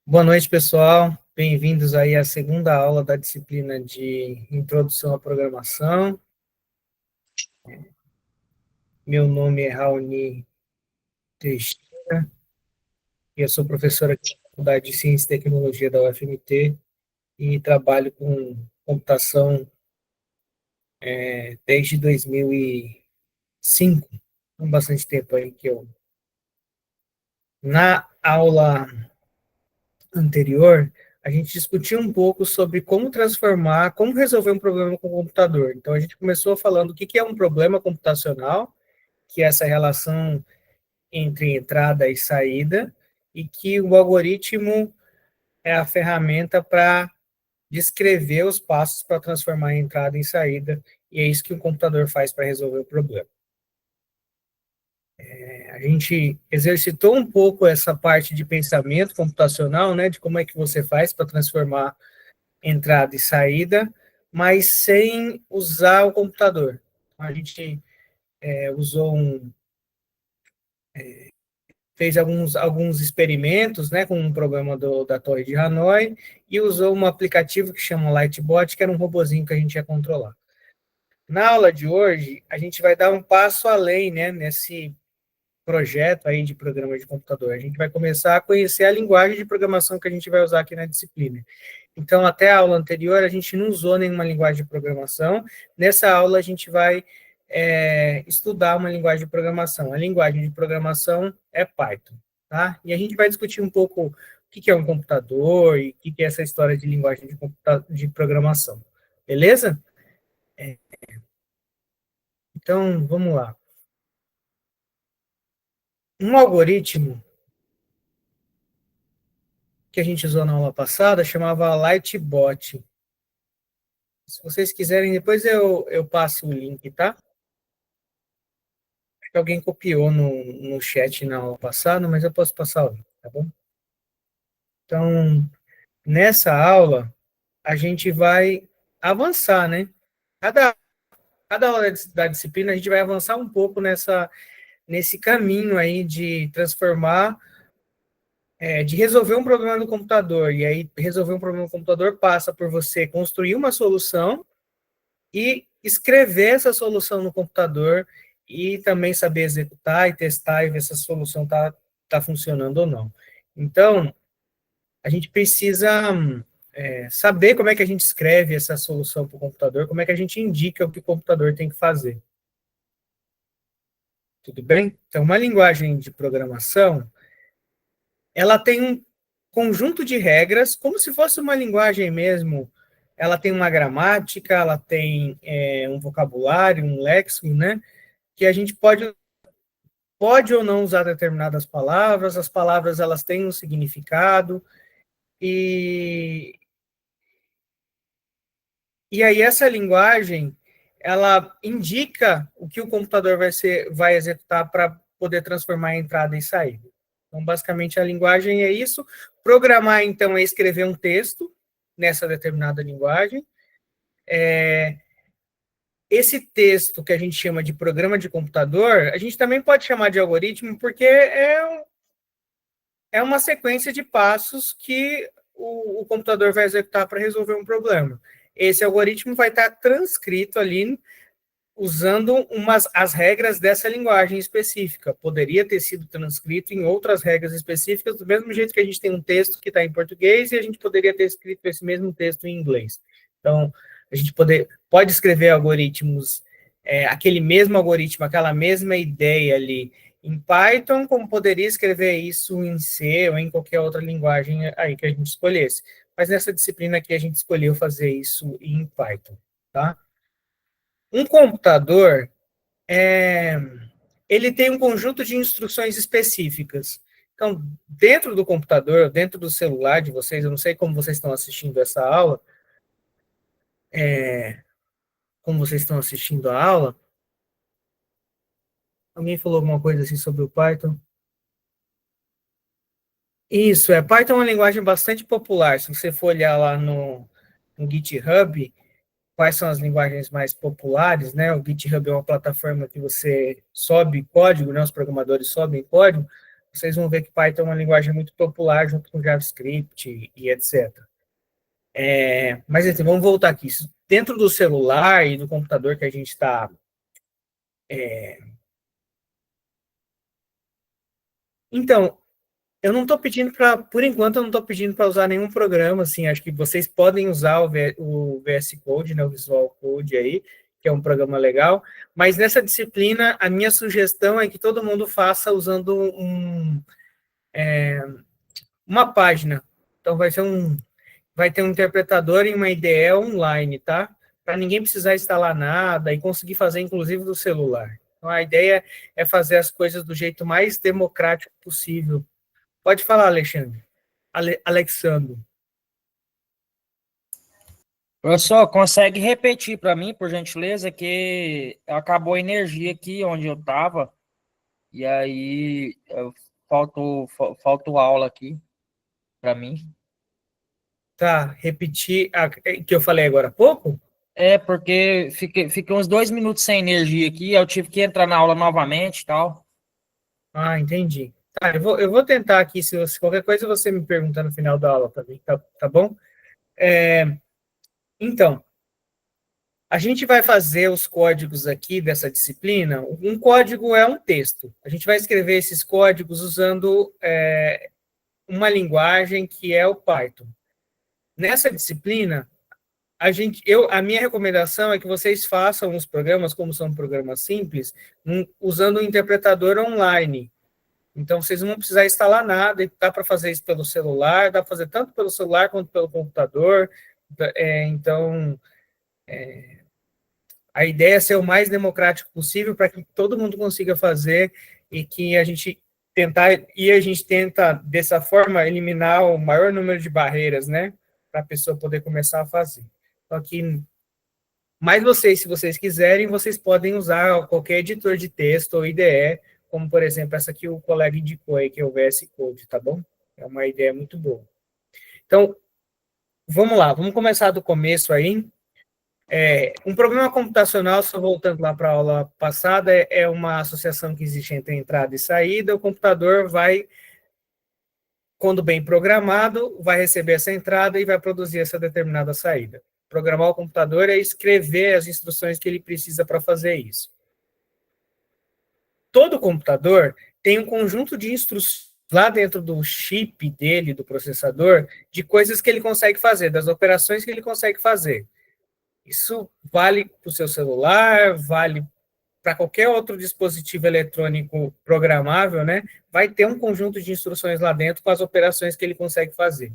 Boa noite, pessoal. Bem-vindos aí à segunda aula da disciplina de Introdução à Programação. Meu nome é Raoni Teixeira e eu sou professor aqui na Faculdade de Ciência e Tecnologia da UFMT e trabalho com computação desde 2005, há bastante tempo aí que eu... Na aula anterior, a gente discutiu um pouco sobre como resolver um problema com o computador. Então, a gente começou falando o que é um problema computacional, que é essa relação entre entrada e saída, e que o algoritmo é a ferramenta para descrever os passos para transformar a entrada em saída, e é isso que o computador faz para resolver o problema. A gente exercitou um pouco essa parte de pensamento computacional, né, de como é que você faz para transformar entrada e saída, mas sem usar o computador. A gente fez alguns experimentos, né, com um programa da Torre de Hanoi e usou um aplicativo que chama Lightbot, que era um robozinho que a gente ia controlar. Na aula de hoje, a gente vai dar um passo além, né, nesse projeto aí de programa de computador. A gente vai começar a conhecer a linguagem de programação que a gente vai usar aqui na disciplina. Então, até a aula anterior, a gente não usou nenhuma linguagem de programação. Nessa aula, a gente vai estudar uma linguagem de programação. A linguagem de programação é Python, tá? E a gente vai discutir um pouco o que é um computador e o que é essa história de linguagem de programação. Beleza? Então, vamos lá. Um algoritmo que a gente usou na aula passada chamava Lightbot. Se vocês quiserem, depois eu passo o link, tá? Acho que alguém copiou no chat na aula passada, mas eu posso passar o link, tá bom? Então, nessa aula, a gente vai avançar, né? Cada, cada aula da disciplina, a gente vai avançar um pouco nesse caminho aí de transformar, de resolver um problema no computador. E aí, resolver um problema no computador passa por você construir uma solução e escrever essa solução no computador e também saber executar e testar e ver se a solução tá funcionando ou não. Então, a gente precisa saber como é que a gente escreve essa solução para o computador, como é que a gente indica o que o computador tem que fazer. Tudo bem? Então, uma linguagem de programação, ela tem um conjunto de regras, como se fosse uma linguagem mesmo. Ela tem uma gramática, ela tem um vocabulário, um léxico, né? Que a gente pode ou não usar determinadas palavras, as palavras elas têm um significado, e aí essa linguagem, ela indica o que o computador vai executar para poder transformar a entrada em saída. Então, basicamente, a linguagem é isso. Programar, então, é escrever um texto nessa determinada linguagem. Esse texto que a gente chama de programa de computador, a gente também pode chamar de algoritmo, porque é uma sequência de passos que o computador vai executar para resolver um problema. Esse algoritmo vai estar transcrito ali usando as regras dessa linguagem específica. Poderia ter sido transcrito em outras regras específicas, do mesmo jeito que a gente tem um texto que está em português e a gente poderia ter escrito esse mesmo texto em inglês. Então, a gente pode escrever algoritmos, aquele mesmo algoritmo, aquela mesma ideia ali em Python, como poderia escrever isso em C ou em qualquer outra linguagem aí que a gente escolhesse. Mas nessa disciplina aqui a gente escolheu fazer isso em Python, tá? Um computador, ele tem um conjunto de instruções específicas. Então, dentro do computador, dentro do celular de vocês, eu não sei como vocês estão assistindo essa aula, como vocês estão assistindo a aula. Alguém falou alguma coisa assim sobre o Python? Isso, Python é uma linguagem bastante popular. Se você for olhar lá no GitHub, quais são as linguagens mais populares, né? O GitHub é uma plataforma que você sobe código, né? Os programadores sobem código. vocês vão ver que Python é uma linguagem muito popular junto com JavaScript e etc. Mas assim, vamos voltar aqui. Dentro do celular e do computador que a gente está... Então, eu não estou pedindo para, por enquanto, eu não estou pedindo para usar nenhum programa, assim, acho que vocês podem usar o VS Code, né, o Visual Code aí, que é um programa legal, mas nessa disciplina, a minha sugestão é que todo mundo faça usando uma página. Então, vai ter um interpretador e uma IDE online, tá? Para ninguém precisar instalar nada e conseguir fazer, inclusive, do celular. Então, a ideia é fazer as coisas do jeito mais democrático possível. Pode falar, Alexandre. Alexandre. Professor, consegue repetir para mim, por gentileza, que acabou a energia aqui onde eu estava, e aí faltou aula aqui para mim. Tá, repetir a que eu falei agora há pouco? É, porque fiquei uns 2 minutos sem energia aqui, eu tive que entrar na aula novamente e tal. Ah, entendi. Tá, eu vou tentar aqui, se qualquer coisa você me pergunta no final da aula também, tá bom? Então, a gente vai fazer os códigos aqui dessa disciplina. Um código é um texto. A gente vai escrever esses códigos usando uma linguagem que é o Python. Nessa disciplina, a minha recomendação é que vocês façam os programas, como são programas simples, usando um interpretador online. Então, vocês não vão precisar instalar nada, e dá para fazer isso pelo celular, dá para fazer tanto pelo celular quanto pelo computador. Então, a ideia é ser o mais democrático possível para que todo mundo consiga fazer e que a gente tenta, dessa forma, eliminar o maior número de barreiras, né? Para a pessoa poder começar a fazer. Só que mas vocês, se vocês quiserem, vocês podem usar qualquer editor de texto ou IDE, como, por exemplo, essa que o colega indicou aí, que é o VS Code, tá bom? É uma ideia muito boa. Então, vamos lá, vamos começar do começo aí. Um problema computacional, só voltando lá para a aula passada, é uma associação que existe entre entrada e saída. O computador vai, quando bem programado, vai receber essa entrada e vai produzir essa determinada saída. Programar o computador é escrever as instruções que ele precisa para fazer isso. Todo computador tem um conjunto de instruções lá dentro do chip dele, do processador, de coisas que ele consegue fazer, das operações que ele consegue fazer. Isso vale para o seu celular, vale para qualquer outro dispositivo eletrônico programável, né? Vai ter um conjunto de instruções lá dentro com as operações que ele consegue fazer.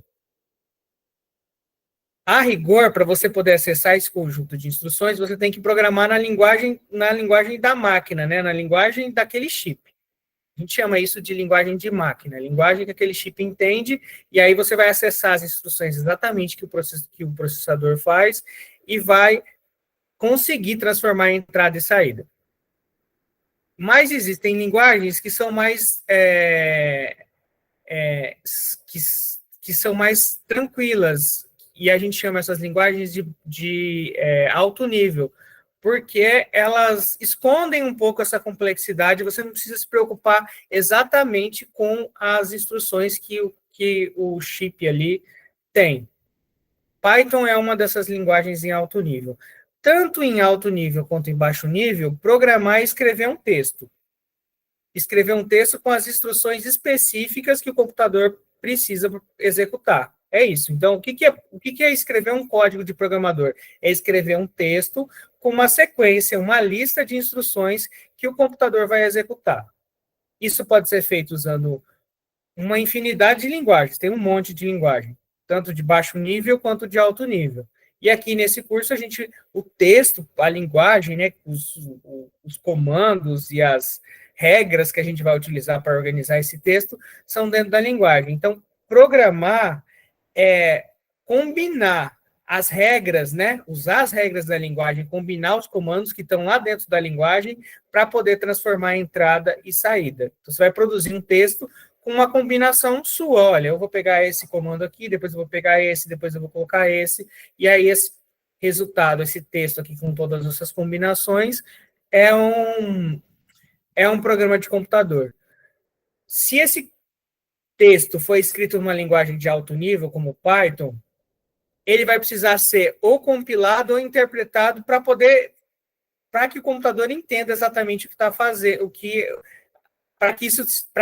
A rigor, para você poder acessar esse conjunto de instruções, você tem que programar na linguagem da máquina, né? Na linguagem daquele chip. A gente chama isso de linguagem de máquina, linguagem que aquele chip entende, e aí você vai acessar as instruções exatamente que o processador faz e vai conseguir transformar em entrada e saída. Mas existem linguagens que são mais que são mais tranquilas, e a gente chama essas linguagens de alto nível, porque elas escondem um pouco essa complexidade, você não precisa se preocupar exatamente com as instruções que o chip ali tem. Python é uma dessas linguagens em alto nível. Tanto em alto nível quanto em baixo nível, programar e escrever um texto. Escrever um texto com as instruções específicas que o computador precisa executar. É isso. Então, o que é escrever um código de programador? É escrever um texto com uma sequência, uma lista de instruções que o computador vai executar. Isso pode ser feito usando uma infinidade de linguagens, tem um monte de linguagem, tanto de baixo nível quanto de alto nível. E aqui nesse curso, o texto, a linguagem, né, os comandos e as regras que a gente vai utilizar para organizar esse texto são dentro da linguagem. Então, programar é combinar as regras, né? Usar as regras da linguagem, combinar os comandos que estão lá dentro da linguagem para poder transformar entrada e saída. Então, você vai produzir um texto com uma combinação sua. Olha, eu vou pegar esse comando aqui, depois eu vou pegar esse, depois eu vou colocar esse, e aí esse resultado, esse texto aqui com todas essas combinações, é um programa de computador. Se esse texto foi escrito numa linguagem de alto nível, como Python, ele vai precisar ser ou compilado ou interpretado para que o computador entenda exatamente o que está fazendo, para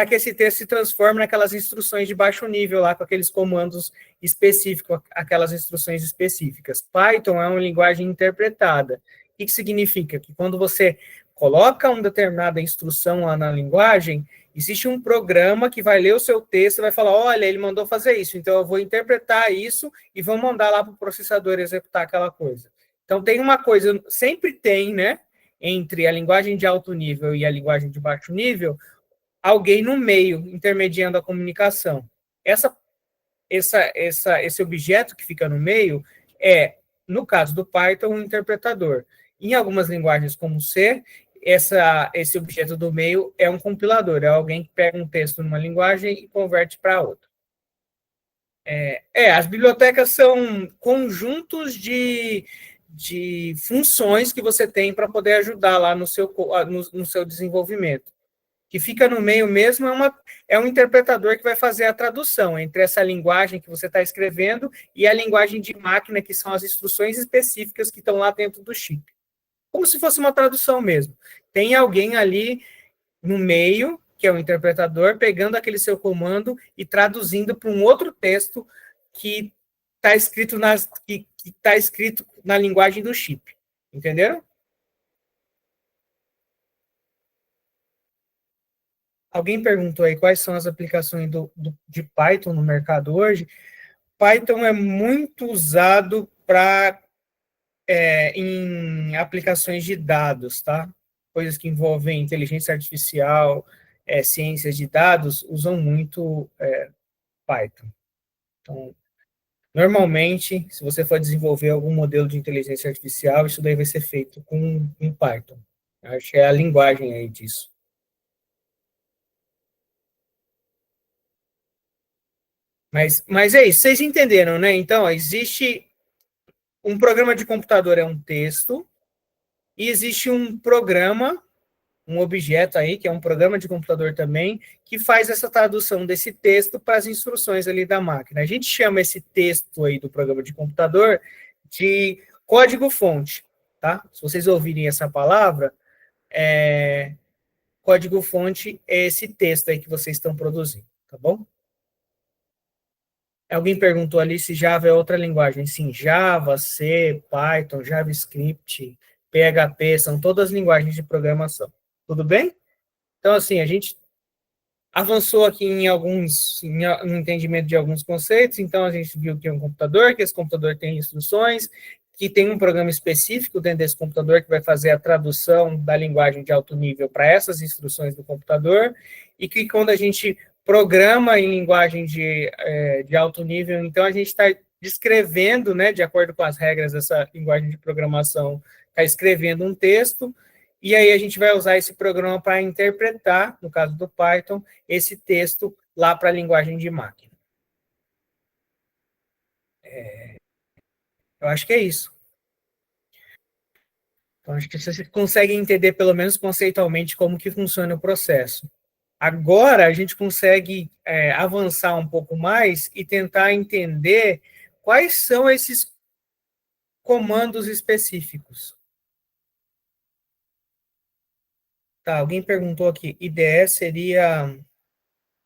que esse texto se transforme naquelas instruções de baixo nível lá, com aqueles comandos específicos, aquelas instruções específicas. Python é uma linguagem interpretada. O que significa? Que quando você coloca uma determinada instrução lá na linguagem, existe um programa que vai ler o seu texto e vai falar, olha, ele mandou fazer isso, então eu vou interpretar isso e vou mandar lá para o processador executar aquela coisa. Então tem uma coisa, sempre tem, né, entre a linguagem de alto nível e a linguagem de baixo nível, alguém no meio, intermediando a comunicação. Esse objeto que fica no meio é, no caso do Python, um interpretador. Em algumas linguagens como C, esse objeto do meio é um compilador, é alguém que pega um texto numa linguagem e converte para outra. As bibliotecas são conjuntos de funções que você tem para poder ajudar lá no seu desenvolvimento. Que fica no meio mesmo é um interpretador que vai fazer a tradução entre essa linguagem que você está escrevendo e a linguagem de máquina, que são as instruções específicas que estão lá dentro do chip. Como se fosse uma tradução mesmo. Tem alguém ali no meio, que é o interpretador, pegando aquele seu comando e traduzindo para um outro texto que está escrito na linguagem do chip. Entenderam? Alguém perguntou aí quais são as aplicações de Python no mercado hoje. Python é muito usado em aplicações de dados, tá? Coisas que envolvem inteligência artificial, ciências de dados, usam muito Python. Então, normalmente, se você for desenvolver algum modelo de inteligência artificial, isso daí vai ser feito com Python. Acho que é a linguagem aí disso. Mas é isso, vocês entenderam, né? Então, existe um programa de computador é um texto, e existe um programa, um objeto aí, que é um programa de computador também, que faz essa tradução desse texto para as instruções ali da máquina. A gente chama esse texto aí do programa de computador de código-fonte, tá? Se vocês ouvirem essa palavra, código-fonte é esse texto aí que vocês estão produzindo, tá bom? Alguém perguntou ali se Java é outra linguagem. Sim, Java, C, Python, JavaScript, PHP, são todas linguagens de programação. Tudo bem? Então, assim, a gente avançou aqui no entendimento de alguns conceitos. Então, a gente viu que é um computador, que esse computador tem instruções, que tem um programa específico dentro desse computador que vai fazer a tradução da linguagem de alto nível para essas instruções do computador, e que quando a gente programa em linguagem de alto nível, então a gente está descrevendo, né, de acordo com as regras dessa linguagem de programação, está escrevendo um texto, e aí a gente vai usar esse programa para interpretar, no caso do Python, esse texto lá para a linguagem de máquina. Eu acho que é isso. Então, acho que vocês conseguem entender, pelo menos conceitualmente, como que funciona o processo. Agora, a gente consegue avançar um pouco mais e tentar entender quais são esses comandos específicos. Tá, alguém perguntou aqui, IDE seria...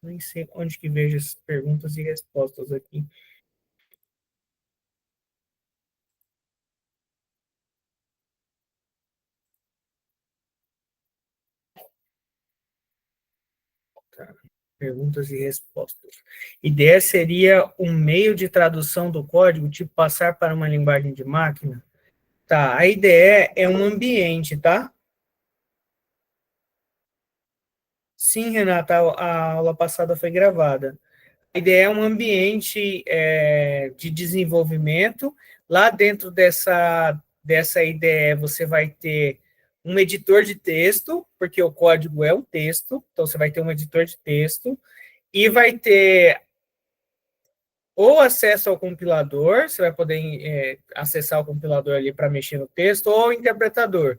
Nem sei onde que vejo as perguntas e respostas aqui. Tá. Perguntas e respostas. IDE seria um meio de tradução do código, tipo passar para uma linguagem de máquina? Tá, a IDE é um ambiente, tá? Sim, Renata, a aula passada foi gravada. A IDE é um ambiente de desenvolvimento. Lá dentro dessa IDE, você vai ter um editor de texto, porque o código é um texto, então você vai ter um editor de texto, e vai ter ou acesso ao compilador, você vai poder acessar o compilador ali para mexer no texto, ou o interpretador.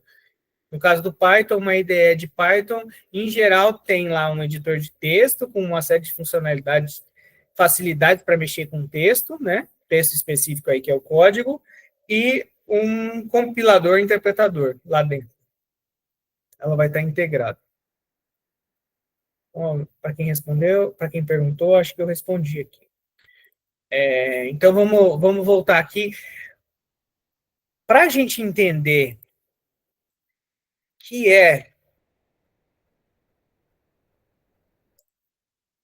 No caso do Python, uma IDE de Python, em geral, tem lá um editor de texto com uma série de funcionalidades, facilidades para mexer com texto, né? Texto específico aí que é o código, e um compilador interpretador lá dentro. Ela vai estar integrada. Para quem respondeu, para quem perguntou, acho que eu respondi aqui. Então, vamos voltar aqui. Para a gente entender que é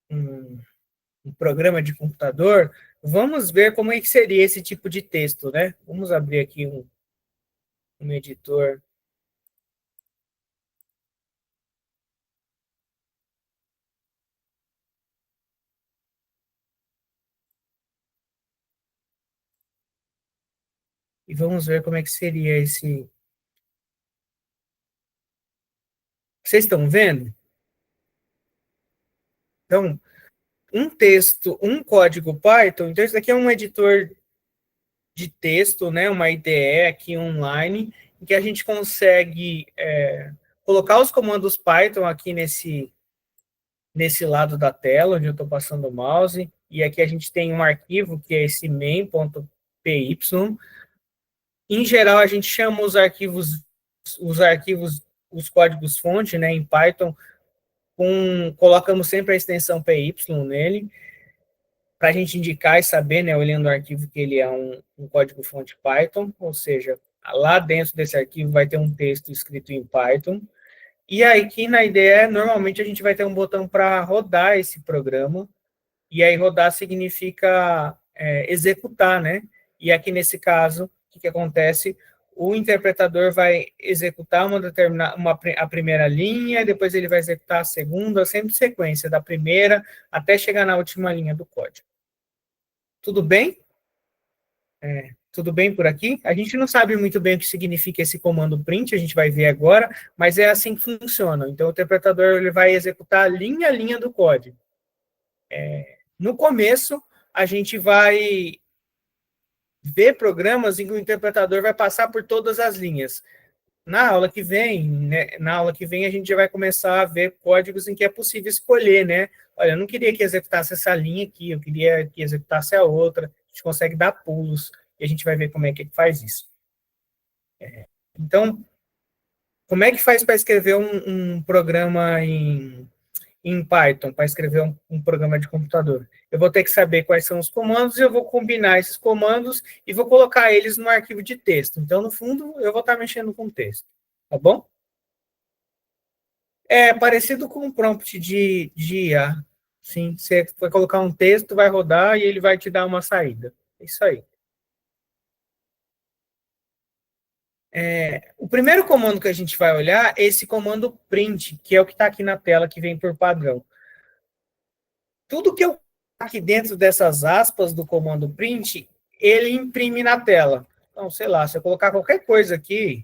um programa de computador, vamos ver como é que seria esse tipo de texto, né? Vamos abrir aqui um editor. E vamos ver como é que seria esse. Vocês estão vendo? Então, um texto, um código Python, então isso daqui é um editor de texto, né, uma IDE aqui online, em que a gente consegue colocar os comandos Python aqui nesse lado da tela, onde eu estou passando o mouse, e aqui a gente tem um arquivo, que é esse main.py. Em geral, a gente chama os códigos-fonte, né, em Python, colocamos sempre a extensão py nele, para a gente indicar e saber, né, olhando o arquivo, que ele é um código-fonte Python, ou seja, lá dentro desse arquivo vai ter um texto escrito em Python, e aí aqui na IDE, normalmente a gente vai ter um botão para rodar esse programa, e aí rodar significa executar, né? E aqui nesse caso, o que acontece? O interpretador vai executar a primeira linha, depois ele vai executar a segunda, sempre sequência, da primeira até chegar na última linha do código. Tudo bem? Tudo bem por aqui? A gente não sabe muito bem o que significa esse comando print, a gente vai ver agora, mas é assim que funciona. Então, o interpretador ele vai executar linha a linha do código. No começo, a gente vai ver programas em que o interpretador vai passar por todas as linhas. Na aula que vem, né, a gente já vai começar a ver códigos em que é possível escolher, né? Olha, eu não queria que executasse essa linha aqui, eu queria que executasse a outra. A gente consegue dar pulos e a gente vai ver como é que faz isso. Então, como é que faz para escrever um programa em Python, para escrever um programa de computador? Eu vou ter que saber quais são os comandos, e eu vou combinar esses comandos e vou colocar eles no arquivo de texto. Então, no fundo, eu vou estar mexendo com texto. Tá bom? É parecido com um prompt de IA. Sim, você vai colocar um texto, vai rodar e ele vai te dar uma saída. É isso aí. O primeiro comando que a gente vai olhar é esse comando print, que é o que está aqui na tela, que vem por padrão. Tudo que eu aqui dentro dessas aspas do comando print, ele imprime na tela. Então, sei lá, se eu colocar qualquer coisa aqui,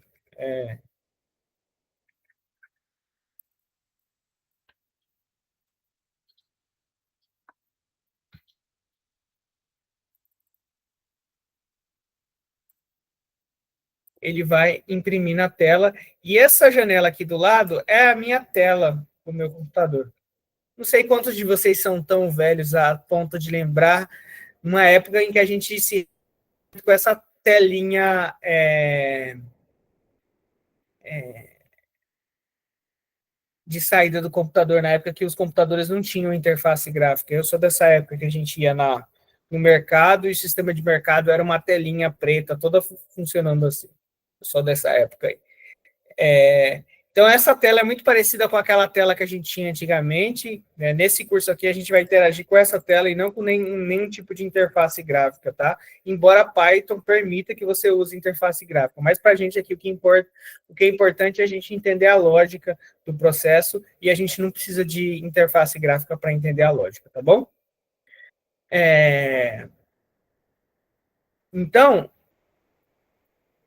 ele vai imprimir na tela. E essa janela aqui do lado é a minha tela do meu computador. Não sei quantos de vocês são tão velhos a ponto de lembrar uma época em que a gente se com essa telinha de saída do computador, na época que os computadores não tinham interface gráfica. Eu sou dessa época que a gente ia no mercado e o sistema de mercado era uma telinha preta, toda funcionando assim. Eu sou dessa época aí. Então, essa tela é muito parecida com aquela tela que a gente tinha antigamente. Né? Nesse curso aqui, a gente vai interagir com essa tela e não com nenhum tipo de interface gráfica, tá? Embora Python permita que você use interface gráfica. Mas, para a gente aqui, o que é importante é a gente entender a lógica do processo e a gente não precisa de interface gráfica para entender a lógica, tá bom? Então,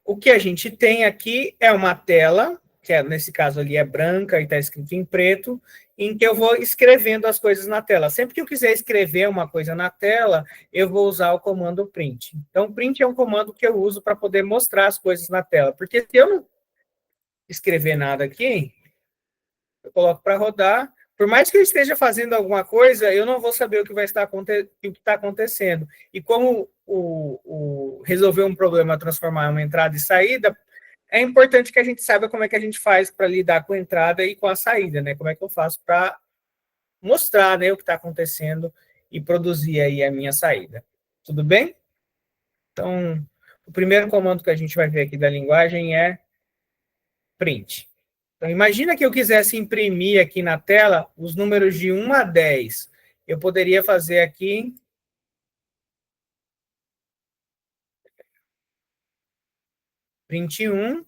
o que a gente tem aqui é uma tela, que nesse caso ali é branca e está escrito em preto, em que eu vou escrevendo as coisas na tela. Sempre que eu quiser escrever uma coisa na tela, eu vou usar o comando print. Então, print é um comando que eu uso para poder mostrar as coisas na tela, porque escrever nada aqui, eu coloco para rodar. Por mais que eu esteja fazendo alguma coisa, eu não vou saber o que vai estar acontecendo. E como resolver um problema, transformar uma entrada e saída, é importante que a gente saiba como é que a gente faz para lidar com a entrada e com a saída, né? Como é que eu faço para mostrar, né, o que está acontecendo e produzir aí a minha saída. Tudo bem? Então, o primeiro comando que a gente vai ver aqui da linguagem é print. Então, imagina que eu quisesse imprimir aqui na tela os números de 1 a 10. Eu poderia fazer aqui print 1,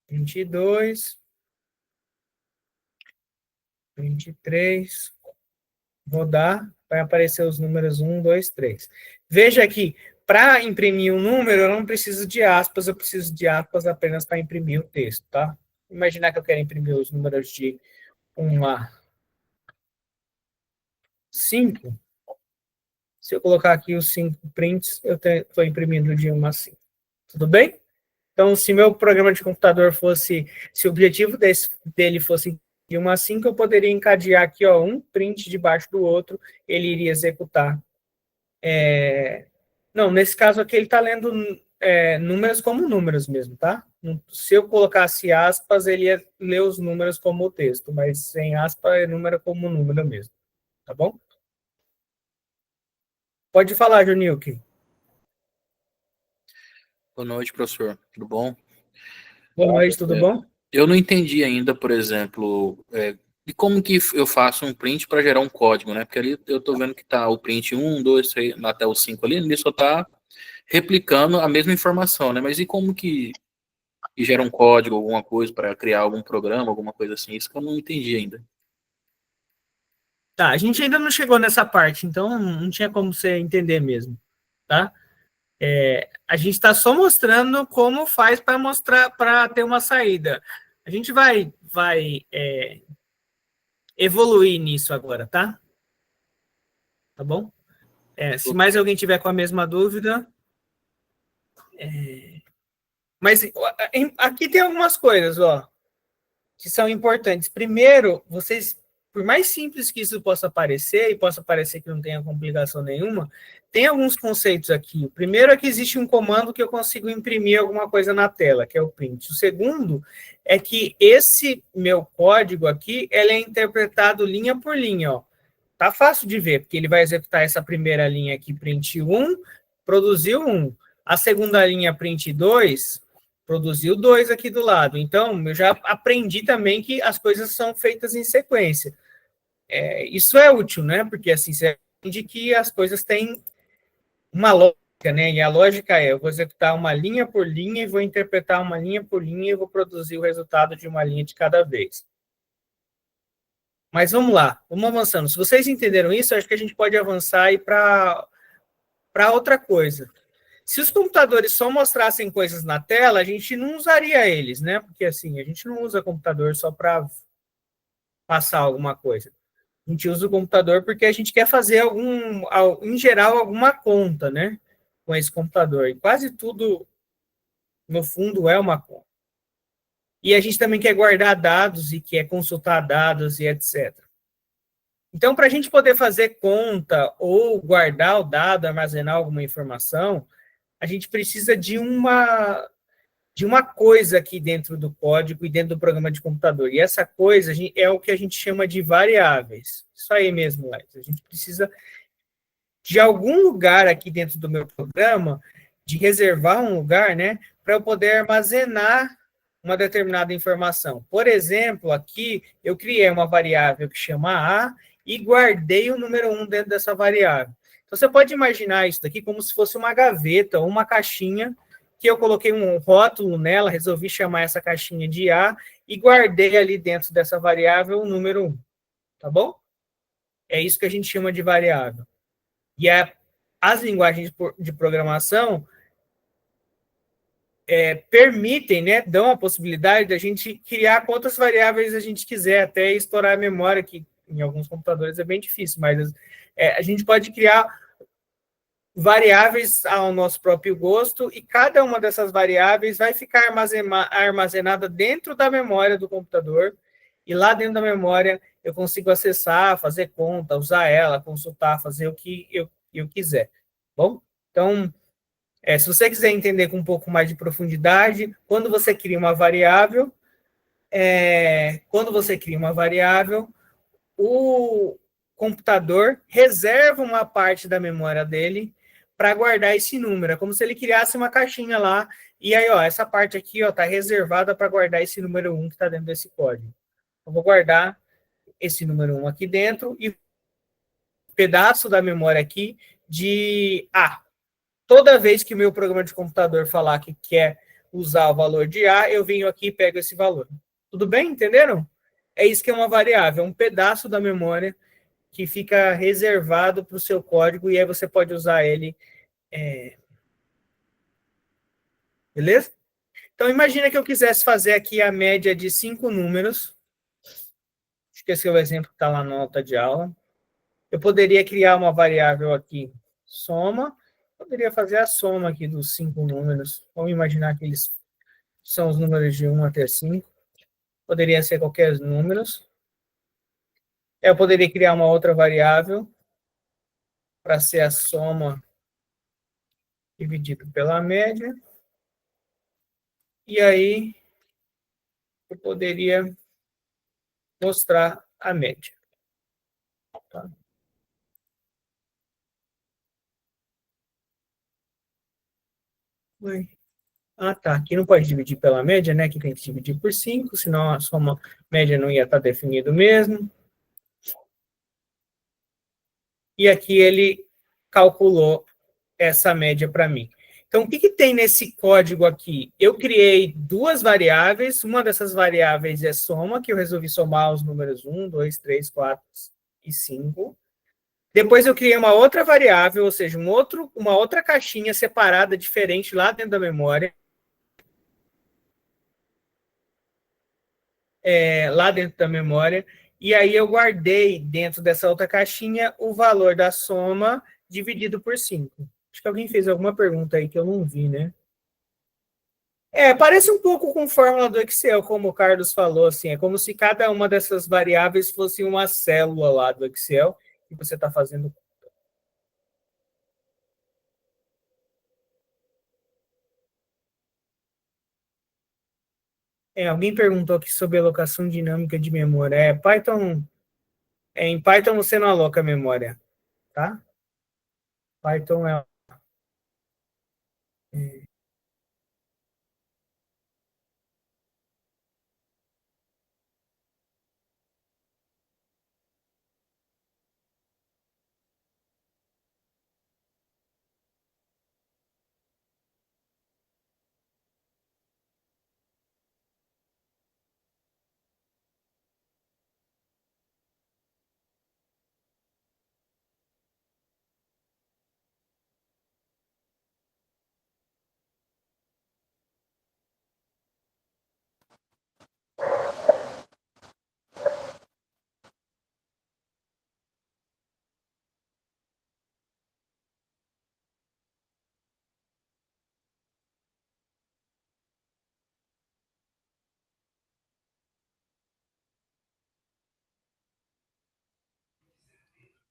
print 2, print 3, rodar, vai aparecer os números 1, 2, 3. Veja que, para imprimir um número, eu não preciso de aspas, eu preciso de aspas apenas para imprimir o texto, tá? Imaginar que eu quero imprimir os números de 1 a 5. Se eu colocar aqui os 5 prints, eu estou imprimindo de 1 a 5. Tudo bem? Então, se meu programa de computador fosse, se o objetivo dele fosse de 1 a 5, eu poderia encadear aqui, ó, um print debaixo do outro, ele iria executar. Não, nesse caso aqui ele está lendo números como números mesmo, tá? Se eu colocasse aspas, ele ia ler os números como o texto, mas sem aspas é número como número mesmo, tá bom? Pode falar, Junilke. Boa noite, professor. Tudo bom? Boa noite, tudo bom? Eu não entendi ainda, por exemplo, de como que eu faço um print para gerar um código, né? Porque ali eu estou vendo que está o print 1, 2, 3, até o 5 ali, ele só está replicando a mesma informação, né? Mas e como que gera um código, alguma coisa, para criar algum programa, alguma coisa assim? Isso que eu não entendi ainda. Tá, a gente ainda não chegou nessa parte, então não tinha como você entender mesmo, tá? A gente está só mostrando como faz para mostrar, para ter uma saída. A gente vai evoluir nisso agora, tá? Tá bom? Se mais alguém tiver com a mesma dúvida. Mas aqui tem algumas coisas, ó, que são importantes. Primeiro, vocês, por mais simples que isso possa parecer, e possa parecer que não tenha complicação nenhuma, tem alguns conceitos aqui. O primeiro é que existe um comando que eu consigo imprimir alguma coisa na tela, que é o print. O segundo é que esse meu código aqui, ele é interpretado linha por linha, ó. Tá fácil de ver, porque ele vai executar essa primeira linha aqui, print 1, produziu 1. A segunda linha, print 2, produziu 2 aqui do lado. Então, eu já aprendi também que as coisas são feitas em sequência. Isso é útil, né? Porque assim, você aprende que as coisas têm uma lógica, né? E a lógica é, eu vou executar uma linha por linha e vou interpretar uma linha por linha e vou produzir o resultado de uma linha de cada vez. Mas vamos lá, vamos avançando. Se vocês entenderam isso, acho que a gente pode avançar e ir para outra coisa. Se os computadores só mostrassem coisas na tela, a gente não usaria eles, né? Porque assim, a gente não usa computador só para passar alguma coisa. A gente usa o computador porque a gente quer fazer em geral, alguma conta, né? Com esse computador. E quase tudo, no fundo, é uma conta. E a gente também quer guardar dados e quer consultar dados e etc. Então, para a gente poder fazer conta ou guardar o dado, armazenar alguma informação, a gente precisa de uma coisa aqui dentro do código e dentro do programa de computador. E essa coisa é o que a gente chama de variáveis. Isso aí mesmo, Lex. A gente precisa de algum lugar aqui dentro do meu programa, de reservar um lugar, né, para eu poder armazenar uma determinada informação. Por exemplo, aqui eu criei uma variável que chama A e guardei o número 1 dentro dessa variável. Então, você pode imaginar isso daqui como se fosse uma gaveta ou uma caixinha que eu coloquei um rótulo nela, resolvi chamar essa caixinha de A e guardei ali dentro dessa variável o número 1. Tá bom? É isso que a gente chama de variável. E as linguagens de programação permitem, né, dão a possibilidade de a gente criar quantas variáveis a gente quiser, até estourar a memória, que em alguns computadores é bem difícil, mas a gente pode criar variáveis ao nosso próprio gosto, e cada uma dessas variáveis vai ficar armazenada dentro da memória do computador, e lá dentro da memória eu consigo acessar, fazer conta, usar ela, consultar, fazer o que eu quiser. Bom, então, se você quiser entender com um pouco mais de profundidade, quando você cria uma variável, o computador reserva uma parte da memória dele para guardar esse número. É como se ele criasse uma caixinha lá, e aí, ó, essa parte aqui está reservada para guardar esse número 1 que está dentro desse código. Eu vou guardar esse número 1 aqui dentro e um pedaço da memória aqui de A. Toda vez que o meu programa de computador falar que quer usar o valor de A, eu venho aqui e pego esse valor. Tudo bem? Entenderam? É isso que é uma variável, é um pedaço da memória que fica reservado para o seu código e aí você pode usar ele. Beleza? Então, imagina que eu quisesse fazer aqui a média de 5 números. Acho que esse é o exemplo que está lá na nota de aula. Eu poderia criar uma variável aqui, soma. Poderia fazer a soma aqui dos 5 números. Vamos imaginar que eles são os números de 1 até 5. Poderia ser qualquer números. Eu poderia criar uma outra variável para ser a soma dividido pela média. E aí, eu poderia mostrar a média. Tá? Ah, tá. Aqui não pode dividir pela média, né? Aqui tem que dividir por 5, senão a soma média não ia estar definido mesmo. E aqui ele calculou essa média para mim. Então, o que tem nesse código aqui? Eu criei duas variáveis. Uma dessas variáveis é soma, que eu resolvi somar os números 1, 2, 3, 4 e 5. Depois eu criei uma outra variável, ou seja, uma outra caixinha separada, diferente, lá dentro da memória. Lá dentro da memória. E aí eu guardei dentro dessa outra caixinha o valor da soma dividido por 5. Acho que alguém fez alguma pergunta aí que eu não vi, né? Parece um pouco com fórmula do Excel, como o Carlos falou, assim, é como se cada uma dessas variáveis fosse uma célula lá do Excel que você está fazendo. Alguém perguntou aqui sobre alocação dinâmica de memória. Em Python você não aloca memória, tá? Python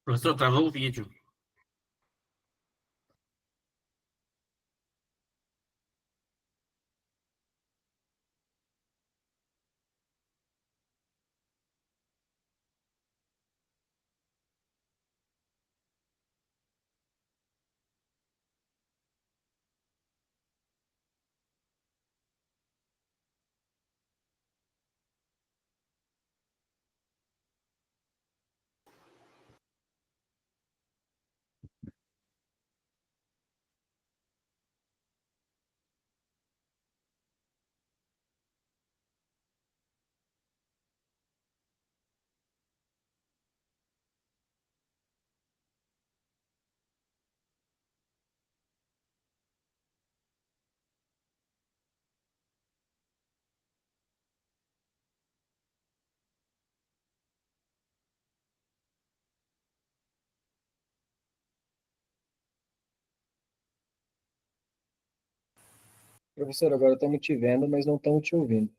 Professor, travou o vídeo. Professor, agora estamos te vendo, mas não estamos te ouvindo.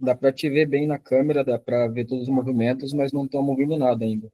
Dá para te ver bem na câmera, dá para ver todos os movimentos, mas não estamos ouvindo nada ainda.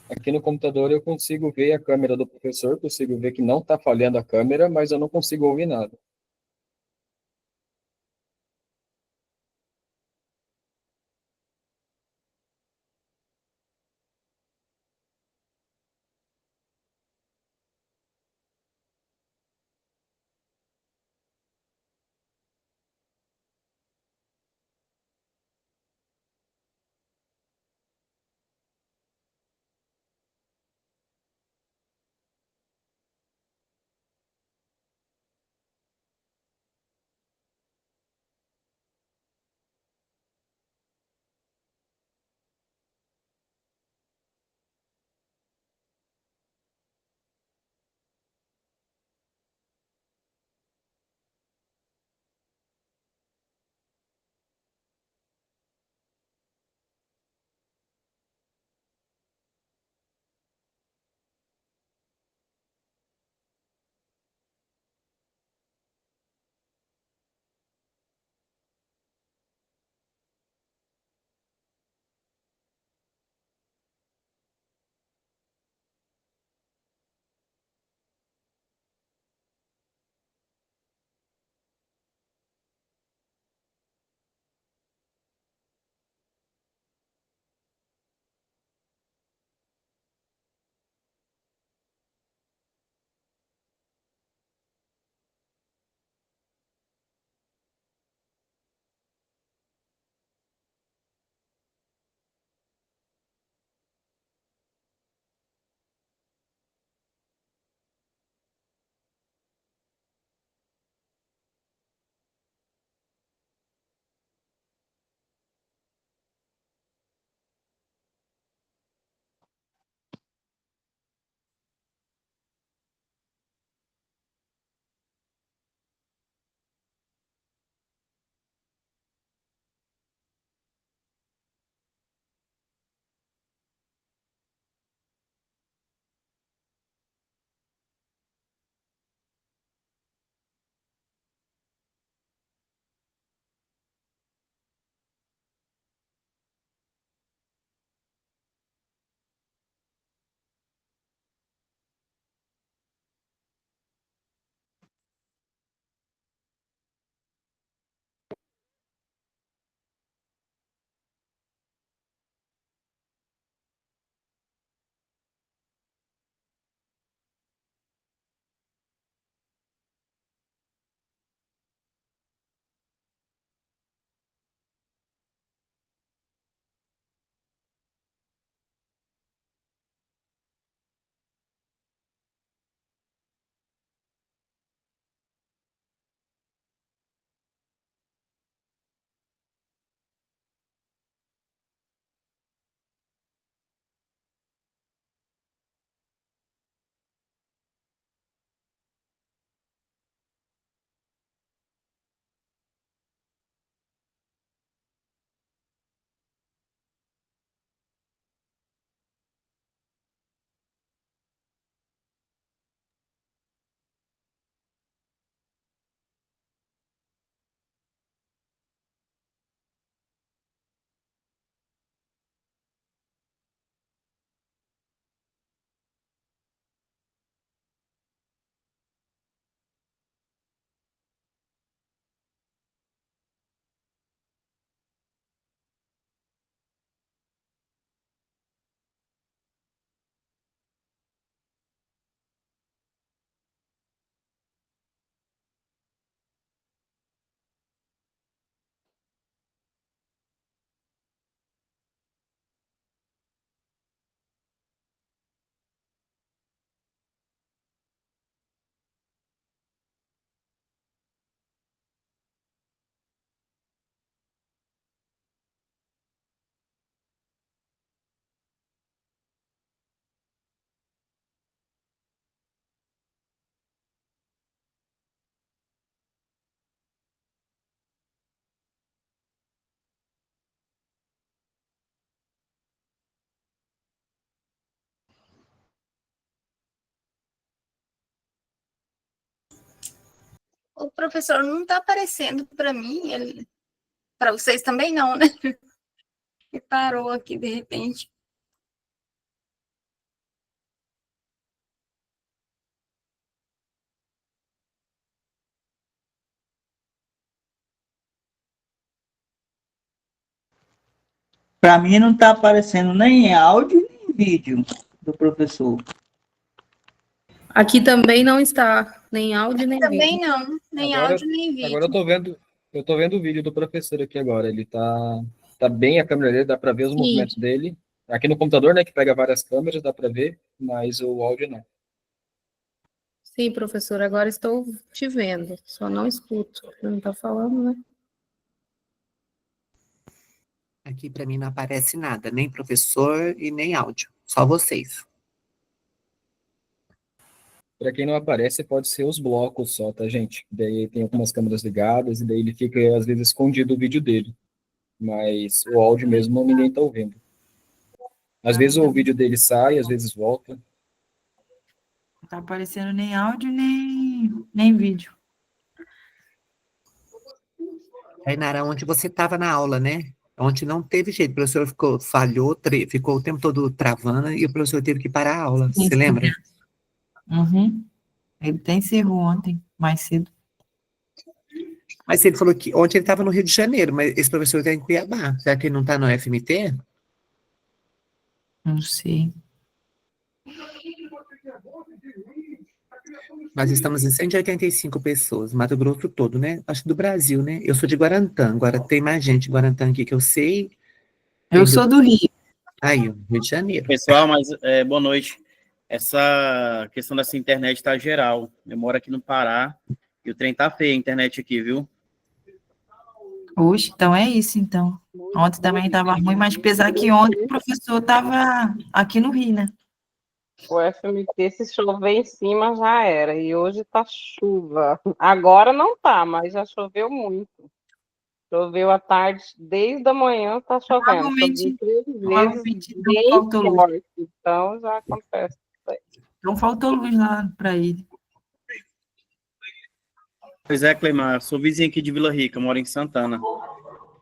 Aqui no computador eu consigo ver a câmera do professor, consigo ver que não está falhando a câmera, mas eu não consigo ouvir nada. O professor não está aparecendo para mim, para vocês também não, né? E parou aqui de repente. Para mim não está aparecendo nem em áudio nem em vídeo do professor. Aqui também não está, nem áudio, nem Também vídeo. não, nem Agora, áudio, nem vídeo. agora eu tô vendo o vídeo do professor aqui agora. Ele tá bem a câmera dele, dá para ver os Sim. movimentos dele. Aqui no computador, né, que pega várias câmeras, dá para ver, mas o áudio não. Sim, professor, agora estou te vendo, só não escuto. Você não está falando, né? Aqui para mim não aparece nada, nem professor e nem áudio, só vocês. Para quem não aparece, pode ser os blocos só, tá, gente? Daí tem algumas câmeras ligadas e daí ele fica, às vezes, escondido o vídeo dele. Mas o áudio mesmo ninguém tá ouvindo. Às vezes o vídeo dele sai, às vezes volta. Não tá aparecendo nem áudio, nem vídeo. Tainara, onde você estava na aula, né? Onde não teve jeito, o professor ficou o tempo todo travando e o professor teve que parar a aula, você lembra? Uhum. Ele até encerrou ontem, mais cedo. Mas ele falou que ontem ele estava no Rio de Janeiro, mas esse professor está em Cuiabá. Será que ele não está no FMT? Não sei. Nós estamos em 185 pessoas, Mato Grosso todo, né? Acho que do Brasil, né? Eu sou de Guarantã, agora tem mais gente de Guarantã aqui que eu sei. Eu sou do Rio. Aí, Rio de Janeiro. Pessoal, mas boa noite. Essa questão dessa internet tá geral. Eu moro aqui no Pará e o trem tá feio a internet aqui, viu? Oxe, então é isso, então. Ontem também estava ruim, mas apesar que ontem o professor estava aqui no Rio, né? O FMT, se chover em cima, já era. E hoje tá chuva. Agora não tá, mas já choveu muito. Choveu à tarde, desde a manhã tá chovendo. Choveu 3 vezes, bem forte. Então já acontece isso aí. Então faltou luz lá para ele. Pois é, Cleimar, sou vizinho aqui de Vila Rica, moro em Santana.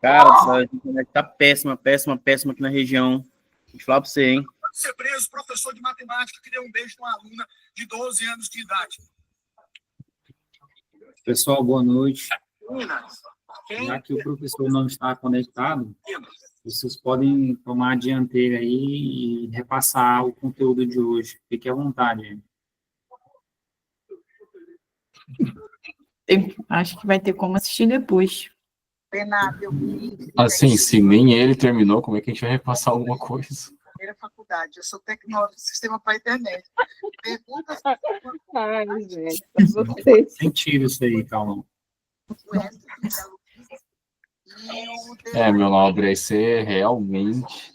Cara, a internet tá péssima, péssima, péssima aqui na região. Vou falar pra você, hein? Ser preso, professor de matemática que deu um beijo numa aluna de 12 anos de idade. Pessoal, boa noite. Já que o professor não está conectado, vocês podem tomar a dianteira aí e repassar o conteúdo de hoje. Fique à vontade. Acho que vai ter como assistir depois. Bernardo, eu vi. Assim, se nem ele terminou, como é que a gente vai repassar alguma coisa? Primeira faculdade, eu sou tecnólogo do sistema para a internet. Perguntas. Ai, gente, Faz sentido isso aí, calma. É, meu nobre, aí você realmente...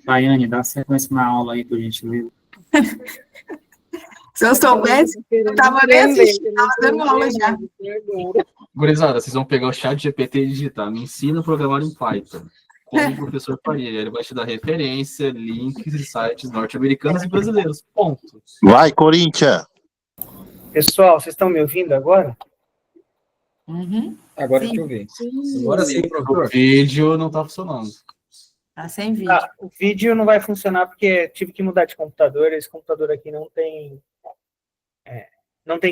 Tayane, dá sequência na aula aí, por gentileza. Se eu soubesse, eu estava nem assistindo, estava dando aula já. Gurizada, vocês vão pegar o chat GPT e digitar, me ensina a programar em Python. Como o professor faria. Ele vai te dar referência, links e sites norte-americanos e brasileiros. Ponto. Vai, Corinthians! Pessoal, vocês estão me ouvindo agora? Uhum. Agora Sim. que eu vi. Agora sim, professor. O vídeo não está funcionando. Tá sem vídeo. O vídeo não vai funcionar porque tive que mudar de computador. Esse computador aqui não tem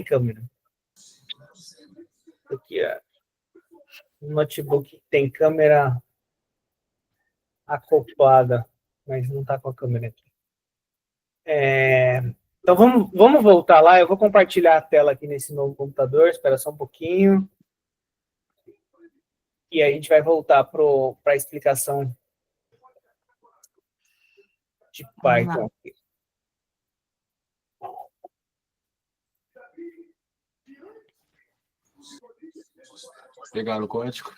câmera. Aqui, o notebook tem câmera acoplada, mas não está com a câmera aqui. Então vamos voltar lá. Eu vou compartilhar a tela aqui nesse novo computador. Espera só um pouquinho. E aí a gente vai voltar para a explicação de Python. Pegaram o código?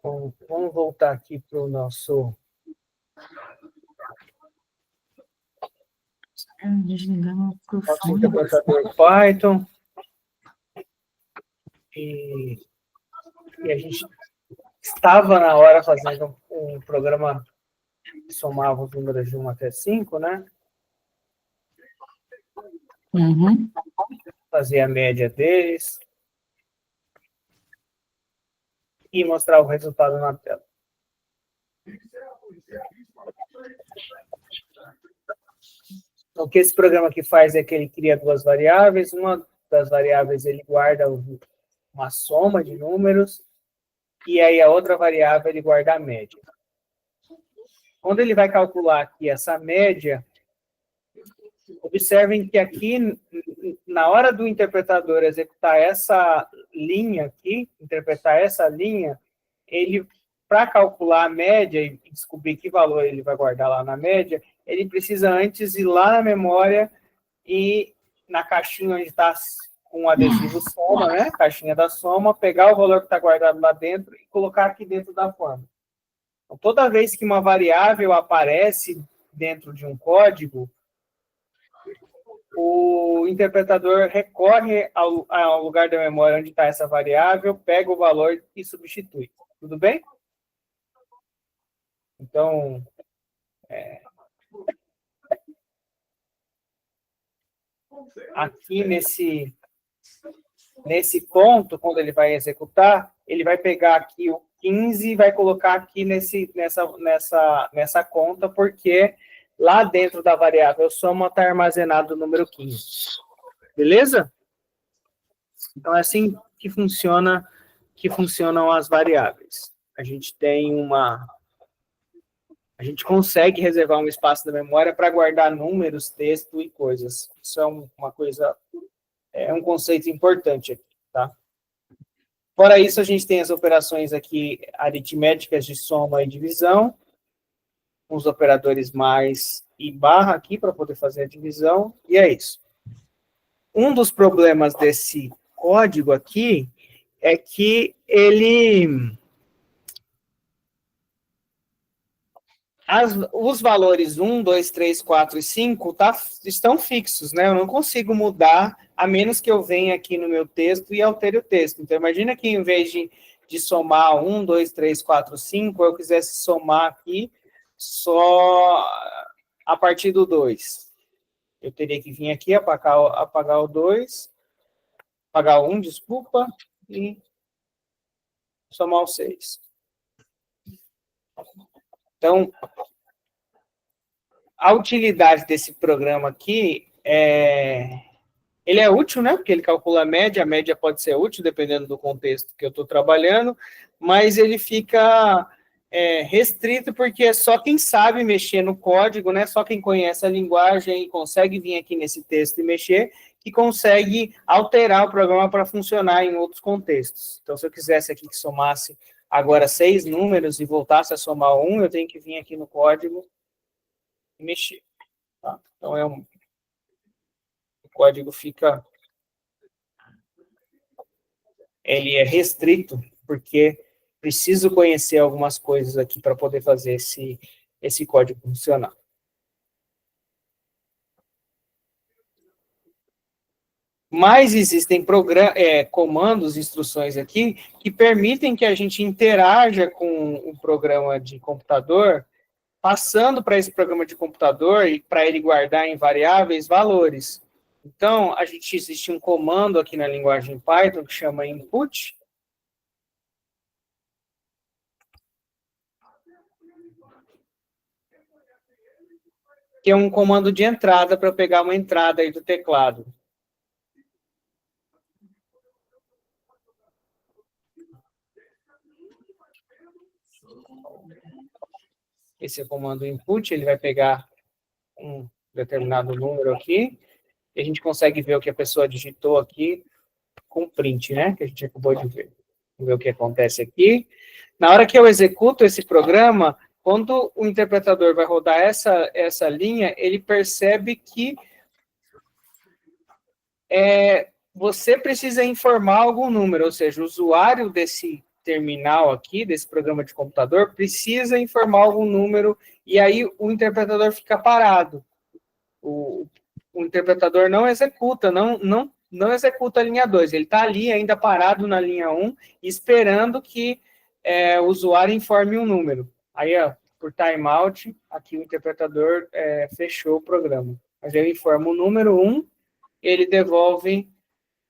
Bom, vamos voltar aqui para o nosso... Desligando o nosso microfone. interpretador Python. E a gente estava na hora fazendo um programa que somava os números de 1 até 5, né? Uhum. Fazer a média deles e mostrar o resultado na tela. O que esse programa aqui faz é que ele cria duas variáveis. Uma das variáveis ele guarda uma soma de números e aí a outra variável ele guarda a média. Quando ele vai calcular aqui essa média, observem que aqui, na hora do interpretador executar essa linha aqui, interpretar essa linha, ele, para calcular a média e descobrir que valor ele vai guardar lá na média, ele precisa antes ir lá na memória e na caixinha onde está com o adesivo soma, né? Caixinha da soma, pegar o valor que está guardado lá dentro e colocar aqui dentro da forma. Então, toda vez que uma variável aparece dentro de um código, o interpretador recorre ao lugar da memória onde está essa variável, pega o valor e substitui. Tudo bem? Então, aqui nesse ponto, quando ele vai executar, ele vai pegar aqui o 15 e vai colocar aqui nessa conta, porque lá dentro da variável soma está armazenado o número 15. Beleza? Então, é assim que funcionam as variáveis. A gente consegue reservar um espaço da memória para guardar números, texto e coisas. Isso é uma coisa, é um conceito importante aqui, tá? Fora isso, a gente tem as operações aqui aritméticas de soma e divisão, os operadores mais e barra aqui para poder fazer a divisão, e é isso. Um dos problemas desse código aqui é que os valores 1, 2, 3, 4 e 5 estão fixos, né? Eu não consigo mudar, a menos que eu venha aqui no meu texto e altere o texto. Então, imagina que em vez de somar 1, 2, 3, 4, 5, eu quisesse somar aqui só a partir do 2. Eu teria que vir aqui, apagar o 2, apagar o 1, desculpa, e somar o 6. Então, a utilidade desse programa aqui ele é útil, né? Porque ele calcula a média pode ser útil, dependendo do contexto que eu estou trabalhando, mas ele fica restrito porque é só quem sabe mexer no código, né? Só quem conhece a linguagem e consegue vir aqui nesse texto e mexer, que consegue alterar o programa para funcionar em outros contextos. Então, se eu quisesse aqui que somasse agora 6 números e voltasse a somar 1, eu tenho que vir aqui no código e mexer. Tá? Então, o código fica... Ele é restrito, porque preciso conhecer algumas coisas aqui para poder fazer esse código funcionar. Mas existem comandos, instruções aqui, que permitem que a gente interaja com o programa de computador, passando para esse programa de computador e para ele guardar em variáveis valores. Então, existe um comando aqui na linguagem Python que chama input. Que é um comando de entrada para pegar uma entrada aí do teclado. Esse é o comando input, ele vai pegar um determinado número aqui, e a gente consegue ver o que a pessoa digitou aqui com print, né? Que a gente acabou de ver. Vamos ver o que acontece aqui. Na hora que eu executo esse programa, quando o interpretador vai rodar essa linha, ele percebe que você precisa informar algum número, ou seja, o usuário desse terminal aqui, desse programa de computador, precisa informar algum número, e aí o interpretador fica parado. O interpretador não executa, não executa a linha 2, ele está ali ainda parado na linha 1, esperando que o usuário informe um número. Aí, ó, por timeout, aqui o interpretador fechou o programa. Mas eu informo o número 1, ele devolve,